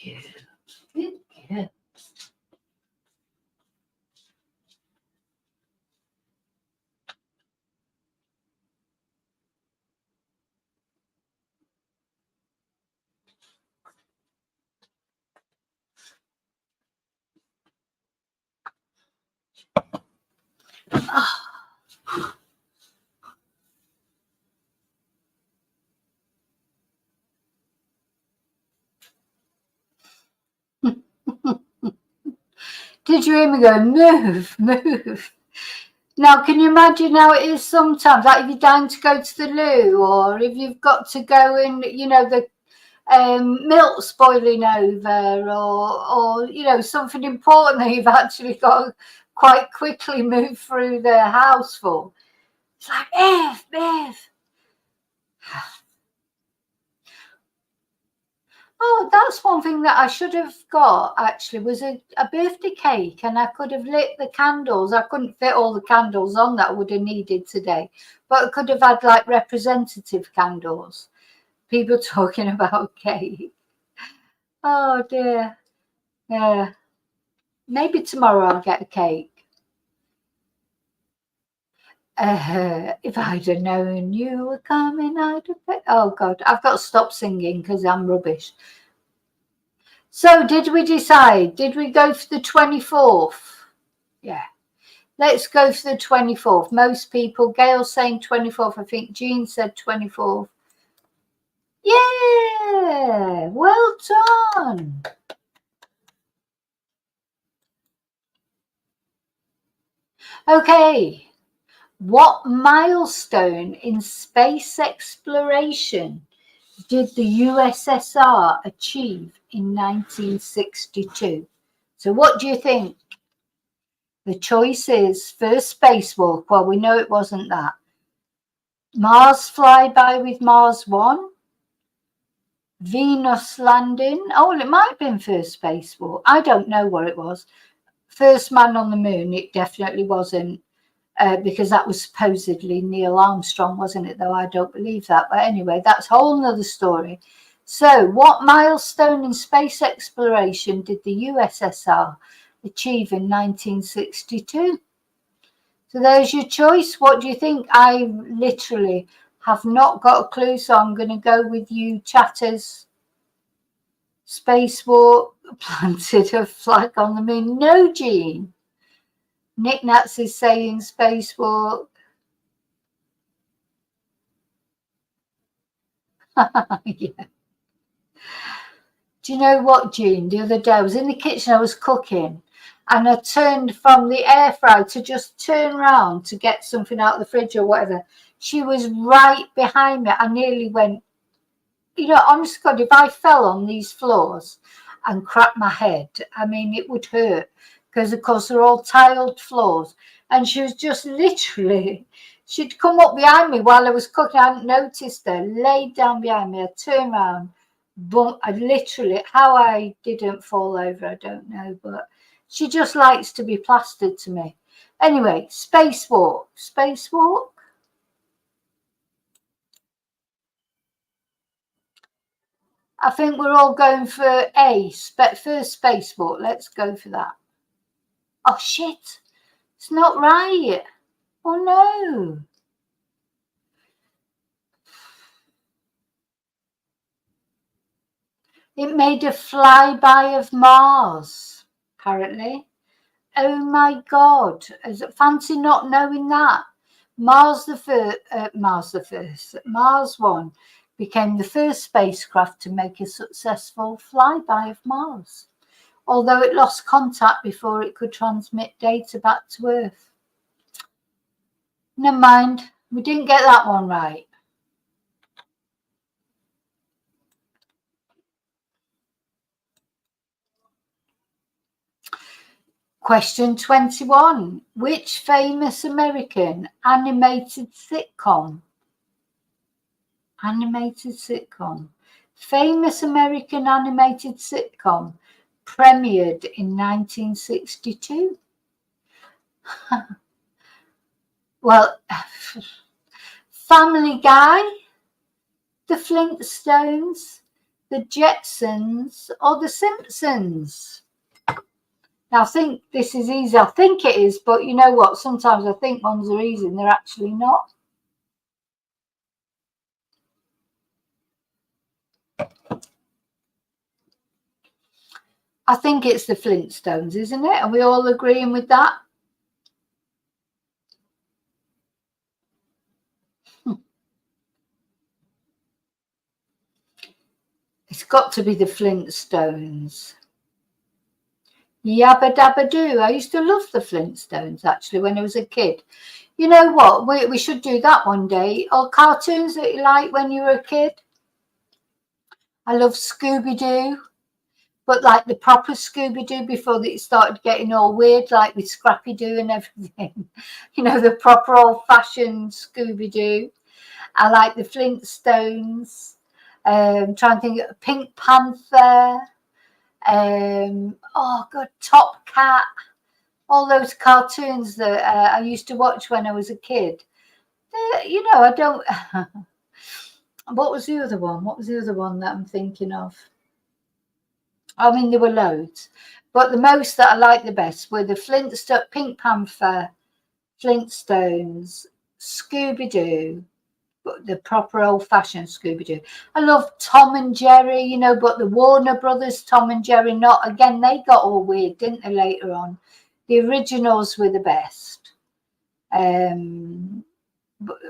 Good. Good. Did you hear me go, move, move? Now, can you imagine how it is sometimes? Like if you're dying to go to the loo, or if you've got to go in, you know, the milk's boiling over, or you know, something important that you've actually got to quite quickly move through the house for. It's like, Bev. Oh, that's one thing that I should have got actually, was a birthday cake, and I could have lit the candles. I couldn't fit all the candles on that I would have needed today, but I could have had like representative candles. People talking about cake. Oh dear. Yeah. Maybe tomorrow I'll get a cake. If I'd have known you were coming, I'd have. Oh God, I've got to stop singing because I'm rubbish. So, did we decide? Did we go for the 24th? Yeah. Let's go for the 24th. Most people, Gail's saying 24th. I think Jean said 24th. Yeah. Well done. Okay. What milestone in space exploration did the USSR achieve in 1962? So what do you think? The choice is first spacewalk. Well, we know it wasn't that. Mars flyby with Mars 1. Venus landing. Oh, well, it might have been first spacewalk. I don't know what it was. First man on the moon, it definitely wasn't. Because that was supposedly Neil Armstrong, wasn't it? Though I don't believe that. But anyway, that's a whole nother story. So, what milestone in space exploration did the USSR achieve in 1962? So there's your choice. What do you think? I literally have not got a clue, so I'm going to go with you, chatters. Spacewalk, planted a flag on the moon. No, Jean. Nick Nats is saying spacewalk. Yeah. Do you know what, Jean? The other day I was in the kitchen, I was cooking, and I turned from the air fryer to just turn around to get something out of the fridge or whatever. She was right behind me. I nearly went, you know, honest God, if I fell on these floors and cracked my head, I mean, it would hurt because, of course, they're all tiled floors. And she was just literally, she'd come up behind me while I was cooking. I hadn't noticed her, laid down behind me. I turned around, but I literally, how I didn't fall over, I don't know, but she just likes to be plastered to me. Anyway, spacewalk. Spacewalk? I think we're all going for A, first spacewalk. Let's go for that. Oh, shit. It's not right. Oh, no. It made a flyby of Mars, apparently. Oh, my God. Fancy not knowing that. Mars 1 became the first spacecraft to make a successful flyby of Mars, although it lost contact before it could transmit data back to Earth. Never mind, we didn't get that one right. Question 21. Which famous American animated sitcom? Famous American animated sitcom premiered in 1962. Well, Family Guy, The Flintstones, The Jetsons, or The Simpsons? Now, I think this is easy. I think it is, but you know what? Sometimes I think ones are easy and they're actually not. I think it's The Flintstones, isn't it? Are we all agreeing with that? It's got to be The Flintstones. Yabba Dabba Doo. I used to love The Flintstones, actually, when I was a kid. You know what? We should do that one day. Or cartoons that you like when you were a kid. I love Scooby-Doo. But like the proper Scooby-Doo before it started getting all weird, like with Scrappy-Doo and everything. You know, the proper old-fashioned Scooby-Doo. I like the Flintstones. Trying to think of Pink Panther. Oh, God, Top Cat. All those cartoons that I used to watch when I was a kid. You know, I don't... What was the other one? What was the other one that I'm thinking of? I mean, there were loads, but the most that I liked the best were the Flintstones, Pink Panther, Flintstones, Scooby-Doo, but the proper old-fashioned Scooby-Doo. I love Tom and Jerry, you know, but the Warner Brothers Tom and Jerry, not again. They got all weird, didn't they? Later on, the originals were the best. It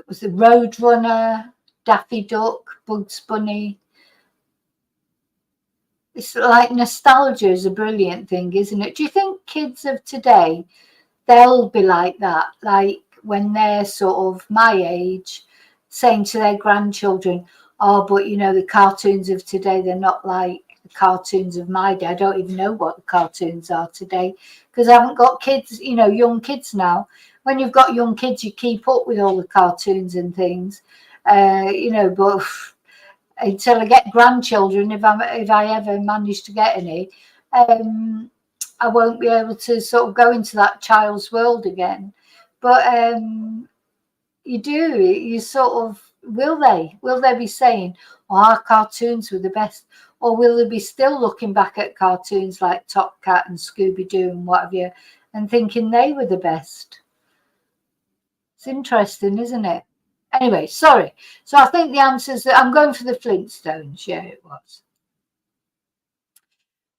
was the Roadrunner, Daffy Duck, Bugs Bunny. It's like nostalgia is a brilliant thing, isn't it? Do you think kids of today, they'll be like that? Like when they're sort of my age, saying to their grandchildren, oh, but you know, the cartoons of today, they're not like the cartoons of my day. I don't even know what the cartoons are today because I haven't got kids, you know, young kids now. When you've got young kids, you keep up with all the cartoons and things, you know, but... until I get grandchildren, if I ever manage to get any, I won't be able to sort of go into that child's world again. But you sort of, will they be saying, oh, our cartoons were the best? Or will they be still looking back at cartoons like Top Cat and Scooby-Doo and what have you, and thinking they were the best? It's interesting, isn't it? Anyway, sorry. So I think the answer is that I'm going for the Flintstones. Yeah, it was.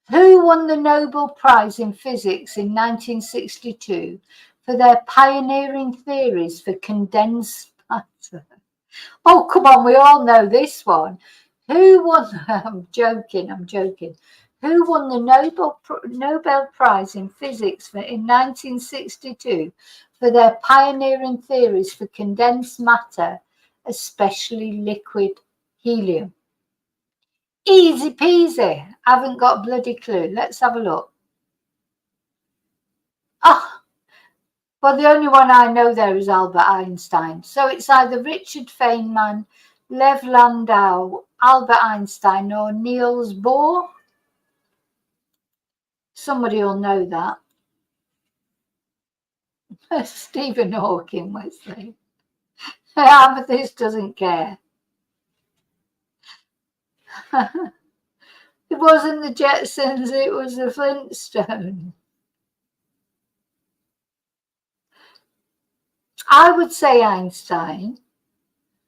Who won the Nobel Prize in Physics in 1962 for their pioneering theories for condensed matter? Oh, come on, we all know this one. Who won? I'm joking. Who won the Nobel Prize in Physics in 1962 for their pioneering theories for condensed matter, especially liquid helium? Easy peasy. Haven't got a bloody clue. Let's have a look. Oh, well, the only one I know there is Albert Einstein. So it's either Richard Feynman, Lev Landau, Albert Einstein, or Niels Bohr. Somebody will know that. Stephen Hawking, Wesley. Amethyst doesn't care. It wasn't the Jetsons, it was the Flintstones. I would say Einstein.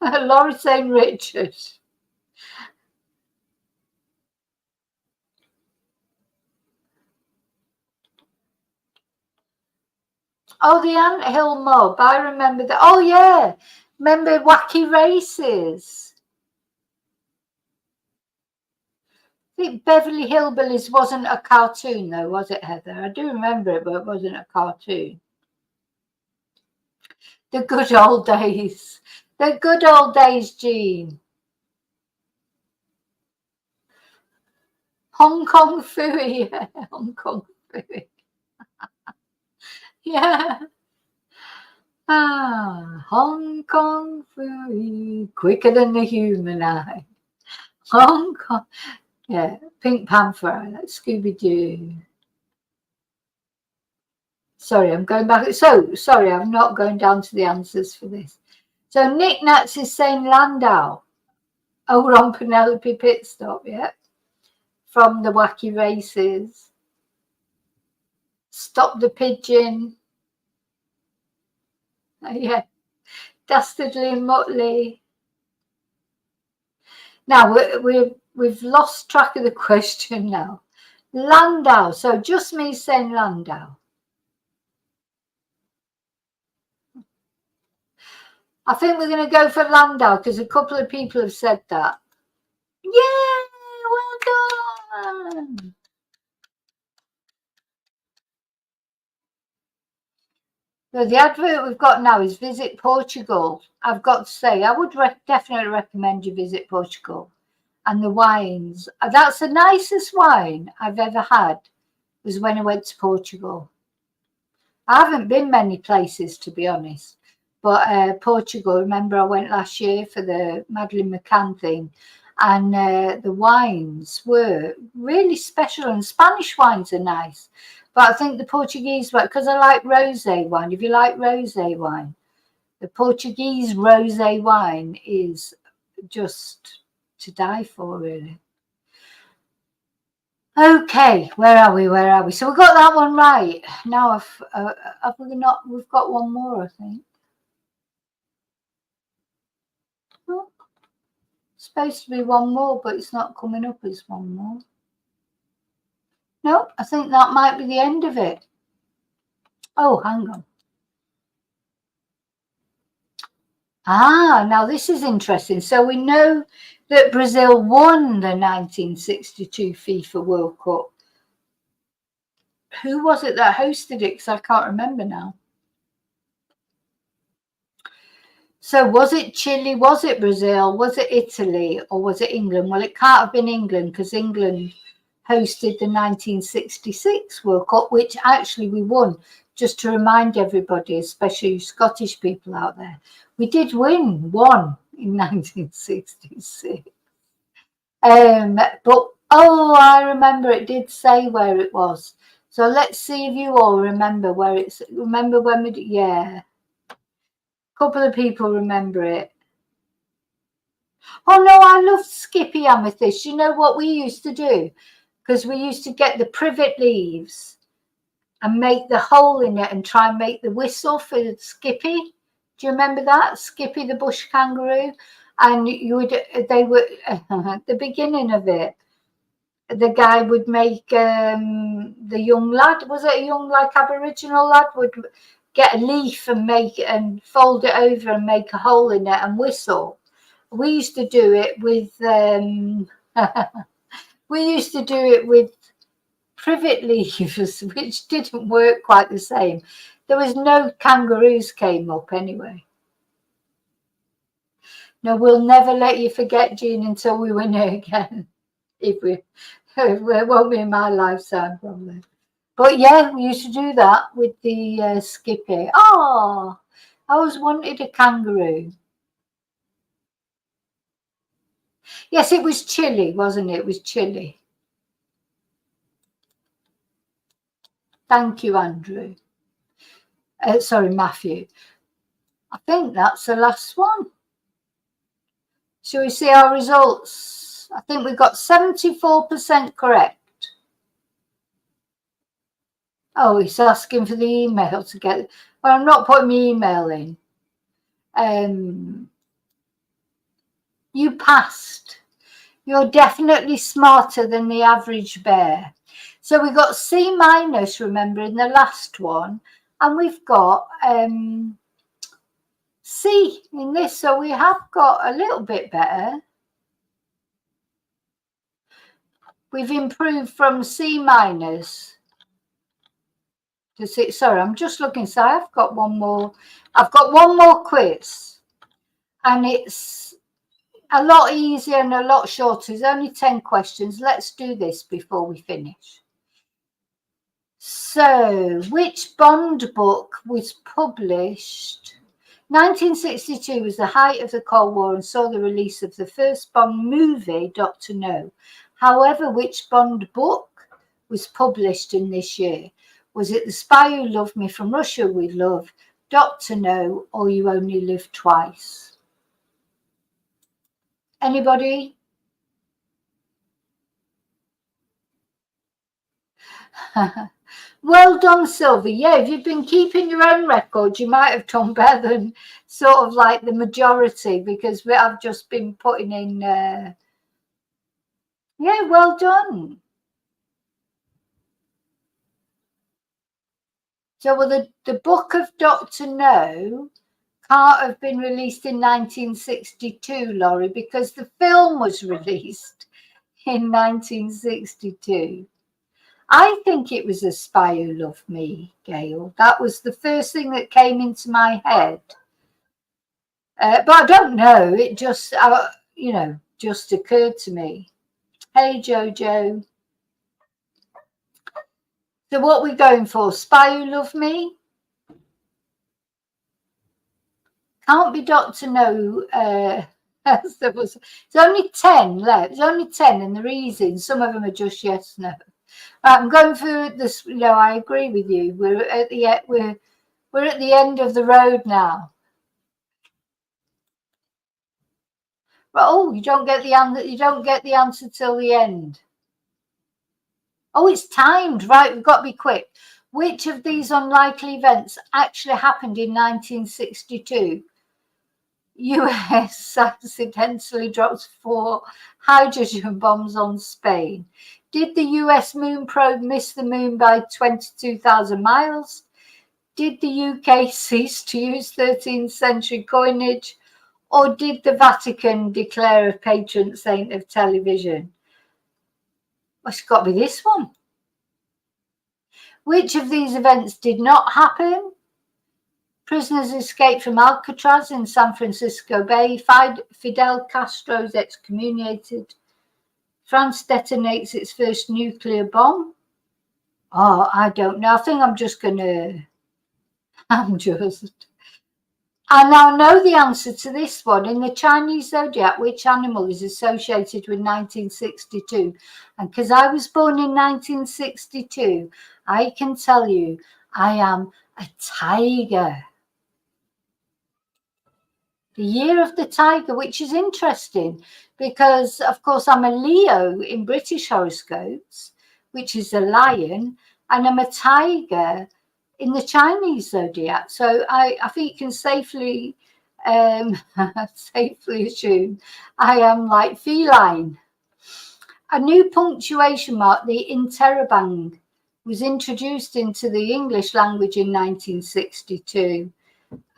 Laurie saying Richard. Oh, the Anthill Mob. I remember that. Oh, yeah. Remember Wacky Races? I think Beverly Hillbillies wasn't a cartoon, though, was it, Heather? I do remember it, but it wasn't a cartoon. The good old days. The good old days, Jean. Hong Kong Phooey. Yeah, Hong Kong Phooey. Yeah. Ah, Hong Kong Phooey. Quicker than the human eye. Hong Kong. Yeah, Pink Panther, like Scooby-Doo. Sorry, I'm going back. So, sorry, I'm not going down to the answers for this. So, Nick Nats is saying Landau. Oh, we're on Penelope Pitstop, yeah. From the Wacky Races. Stop the Pigeon. Yeah. Dastardly and Motley. Now, we've lost track of the question now. Landau. So, just me saying Landau. I think we're going to go for Landau because a couple of people have said that. Yay! Well done! So the advert we've got now is Visit Portugal. I've got to say, I would definitely recommend you visit Portugal. And the wines. That's the nicest wine I've ever had, was when I went to Portugal. I haven't been many places, to be honest. But Portugal, remember I went last year for the Madeleine McCann thing, and the wines were really special, and Spanish wines are nice. But I think the Portuguese wine, because I like rosé wine, if you like rosé wine, the Portuguese rosé wine is just to die for, really. Okay, where are we? So we got that one right. Now, we've got one more, I think. Oh, supposed to be one more, but it's not coming up as one more. No, I think that might be the end of it. Oh, hang on. Ah, now this is interesting. So we know that Brazil won the 1962 FIFA World Cup. Who was it that hosted it? Because I can't remember now. So was it Chile, was it Brazil, was it Italy, or was it England? Well, it can't have been England because England hosted the 1966 World Cup, which actually we won. Just to remind everybody, especially Scottish people out there, we did win one in 1966. But, oh, I remember it did say where it was. So let's see if you all remember where it's, remember when we did, yeah. Couple of people remember it. Oh no, I loved Skippy Amethyst. You know what we used to do? Because we used to get the privet leaves and make the hole in it and try and make the whistle for Skippy. Do you remember that? Skippy the bush kangaroo? And they were at the beginning of it. The guy would make the young lad, was it a young, like Aboriginal lad, would get a leaf and make it and fold it over and make a hole in it and whistle. We used to do it with privet leaves, which didn't work quite the same. There was no kangaroos came up anyway. No, we'll never let you forget, Jean, until we win it again. If it won't be in my lifetime, probably. But yeah, we used to do that with the Skippy. Oh, I always wanted a kangaroo. Yes, it was Chile, wasn't it? It was Chile. Thank you, Andrew. Sorry, Matthew. I think that's the last one. Shall we see our results? I think we got 74% correct. Oh, he's asking for the email to get. Well, I'm not putting my email in. You passed. You're definitely smarter than the average bear. So we got C minus, remember, in the last one, and we've got C in this. So we have got a little bit better. We've improved from C minus to C. Sorry, I'm just looking. So I've got one more. I've got one more quiz, and it's a lot easier and a lot shorter. There's only 10 questions. Let's do this before we finish. So, which Bond book was published? 1962 was the height of the Cold War and saw the release of the first Bond movie, Dr. No. However, which Bond book was published in this year? Was it The Spy Who Loved Me, From Russia with Love, Dr. No, or You Only Live Twice? Anybody? Well done, Sylvie. Yeah, if you've been keeping your own record, you might have done better than sort of like the majority, because I've just been putting in. Yeah, well done. So, well, the book of Dr. No can't have been released in 1962, Laurie, because the film was released in 1962. I think it was A Spy Who Loved Me, Gail. That was the first thing that came into my head. But I don't know. It just, just occurred to me. Hey, Jojo. So what are we going for? Spy Who Loved Me? Can't be Dr. No. There's only 10 left. There's only 10, and the reason some of them are just yes, no. I'm going for this. I agree with you. We're at the end of the road now. But you don't get the answer. You don't get the answer till the end. Oh, it's timed, right? We've got to be quick. Which of these unlikely events actually happened in 1962? US accidentally drops 4 hydrogen bombs on Spain. Did the US moon probe miss the moon by 22,000 miles? Did the UK cease to use 13th century coinage? Or did the Vatican declare a patron saint of television? Well, it's got to be this one. Which of these events did not happen? Prisoners escaped from Alcatraz in San Francisco Bay. Fidel Castro is excommunicated. France detonates its first nuclear bomb. Oh, I don't know. I think I now know the answer to this one. In the Chinese zodiac, which animal is associated with 1962? And because I was born in 1962, I can tell you I am a tiger. The year of the tiger, which is interesting because, of course, I'm a Leo in British horoscopes, which is a lion, and I'm a tiger in the Chinese zodiac. So I think you can safely assume I am like feline. A new punctuation mark, the interrobang, was introduced into the English language in 1962.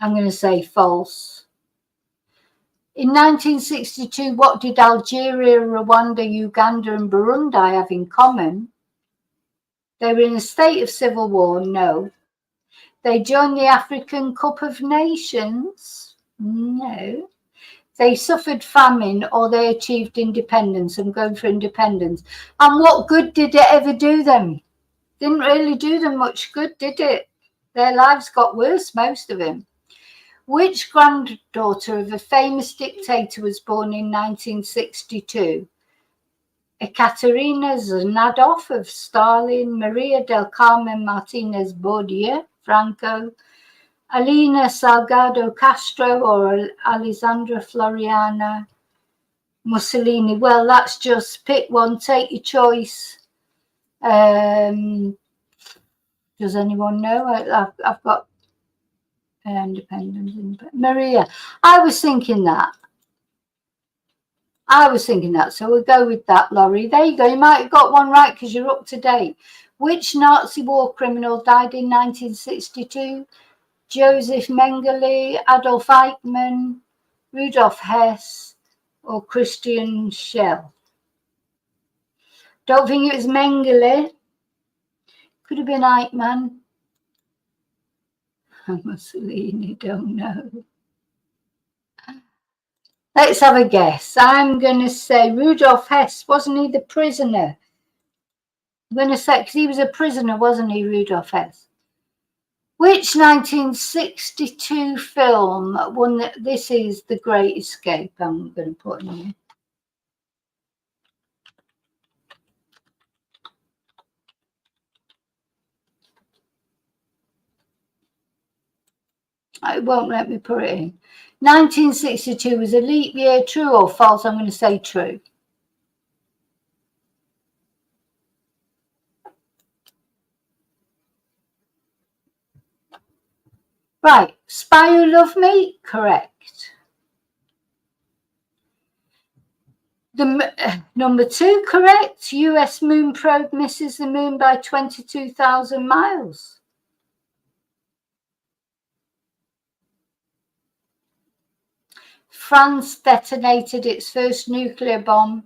I'm going to say false. In 1962, what did Algeria, Rwanda, Uganda, and Burundi have in common? They were in a state of civil war. No. They joined the African Cup of Nations. No. They suffered famine, or they achieved independence. I'm going for independence. And what good did it ever do them? Didn't really do them much good, did it? Their lives got worse, most of them. Which granddaughter of a famous dictator was born in 1962? Ekaterina Znadov of Stalin, Maria del Carmen Martinez Bordia, Franco, Alina Salgado Castro, or Alessandra Floriana Mussolini. Well, that's just pick one, take your choice. Does anyone know? I've got Independence. Maria. I was thinking that. So we'll go with that, Laurie. There you go. You might have got one right because you're up to date. Which Nazi war criminal died in 1962? Joseph Mengele, Adolf Eichmann, Rudolf Hess, or Christian Schell? Don't think it was Mengele. Could have been Eichmann. Mussolini, don't know. Let's have a guess. I'm going to say Rudolf Hess. Wasn't he the prisoner? I'm going to say, because he was a prisoner, wasn't he, Rudolf Hess? Which 1962 film won This is The Great Escape? I'm going to put in here. It won't let me put it in. 1962 was a leap year. True or false? I'm going to say true. Right. Spy Who Loved Me? Correct. Number 2, correct. US moon probe misses the moon by 22,000 miles. France detonated its first nuclear bomb.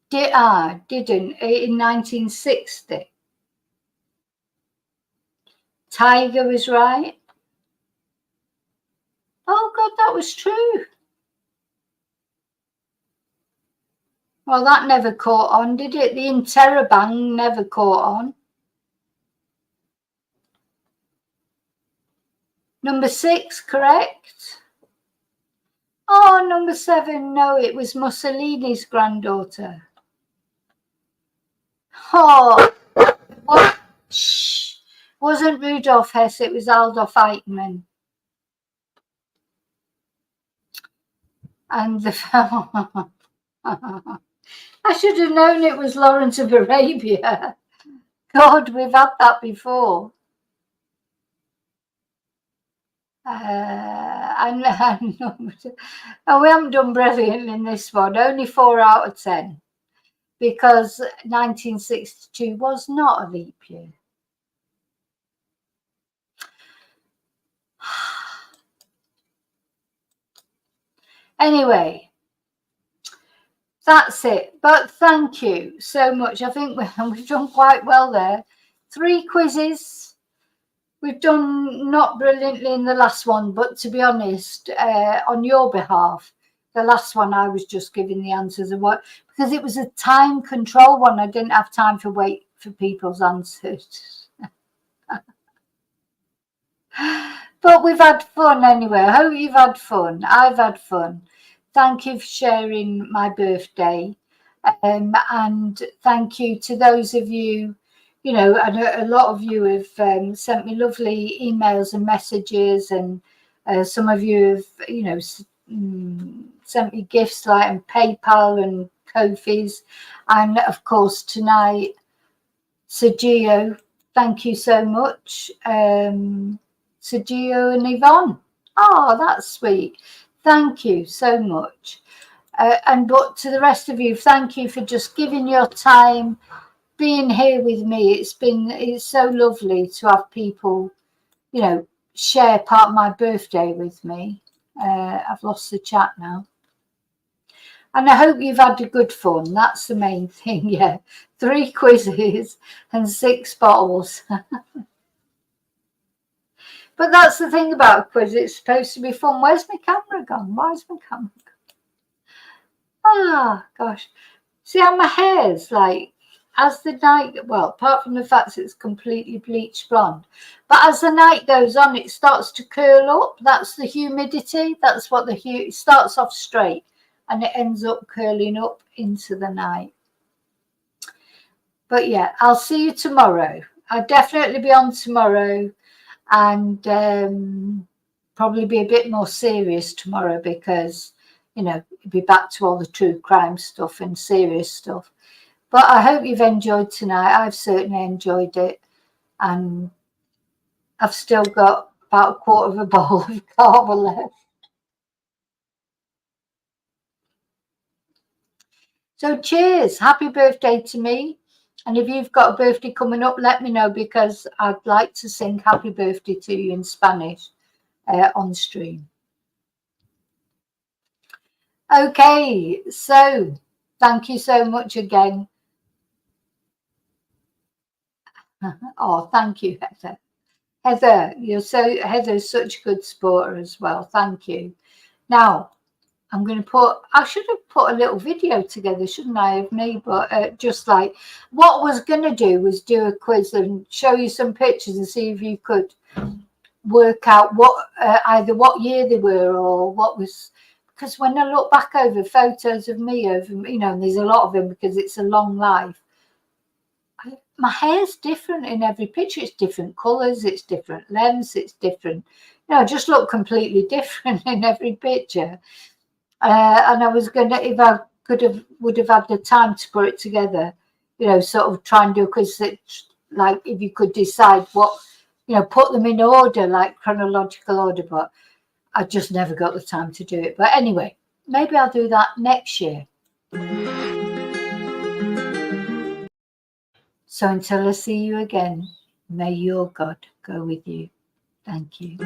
Didn't in 1960. Tiger was right. Oh God, that was true. Well, that never caught on, did it? The Interrobang never caught on. Number 6, correct. Oh, number 7, no, it was Mussolini's granddaughter. Oh, what? Shh. Wasn't Rudolf Hess, it was Adolf Eichmann. And the I should have known it was Lawrence of Arabia. God, we've had that before. I know. Oh, we haven't done brilliant in this one. Only 4 out of 10. Because 1962 was not a leap year. Anyway, that's it. But thank you so much. I think we've done quite well there. 3 quizzes. We've done not brilliantly in the last one, but to be honest, on your behalf, the last one I was just giving the answers of what, because it was a time control one. I didn't have time to wait for people's answers. But we've had fun anyway. I hope you've had fun. I've had fun. Thank you for sharing my birthday. And thank you to those of you, you know, a lot of you have sent me lovely emails and messages, and some of you have, you know, sent me gifts like PayPal and Ko-fis. And of course, tonight, Sergio, thank you so much. Sergio and Yvonne. Oh, that's sweet. Thank you so much. But to the rest of you, thank you for just giving your time, being here with me. It's so lovely to have people, you know, share part of my birthday with me. I've lost the chat now. And I hope you've had a good fun. That's the main thing, yeah. 3 quizzes and 6 bottles. But that's the thing about a quiz. It's supposed to be fun. Where's my camera gone? Why's my camera gone? Ah, gosh. See how my hair's like, as the night, well, apart from the fact it's completely bleached blonde, but as the night goes on, it starts to curl up. That's the humidity. That's what it starts off straight and it ends up curling up into the night. But yeah, I'll see you tomorrow. I'll definitely be on tomorrow, and probably be a bit more serious tomorrow because, you know, be back to all the true crime stuff and serious stuff. But I hope you've enjoyed tonight. I've certainly enjoyed it. And I've still got about a quarter of a bowl of kava left. So cheers. Happy birthday to me. And if you've got a birthday coming up, let me know, because I'd like to sing happy birthday to you in Spanish on stream. Okay, so thank you so much again. Oh, thank you, Heather. Heather's such a good supporter as well. Thank you. Now, I should have put a little video together, shouldn't I, of me? But just like what I was going to do was do a quiz and show you some pictures and see if you could work out what either what year they were or what was. Because when I look back over photos of me, and there's a lot of them because it's a long life. My hair's different in every picture. It's different colours, it's different lengths, it's different. Just look completely different in every picture. And I was gonna, if I would have had the time to put it together, sort of try and do a quiz that, like, if you could decide what, put them in order, like chronological order, but I just never got the time to do it. But anyway, maybe I'll do that next year. So until I see you again, may your God go with you. Thank you.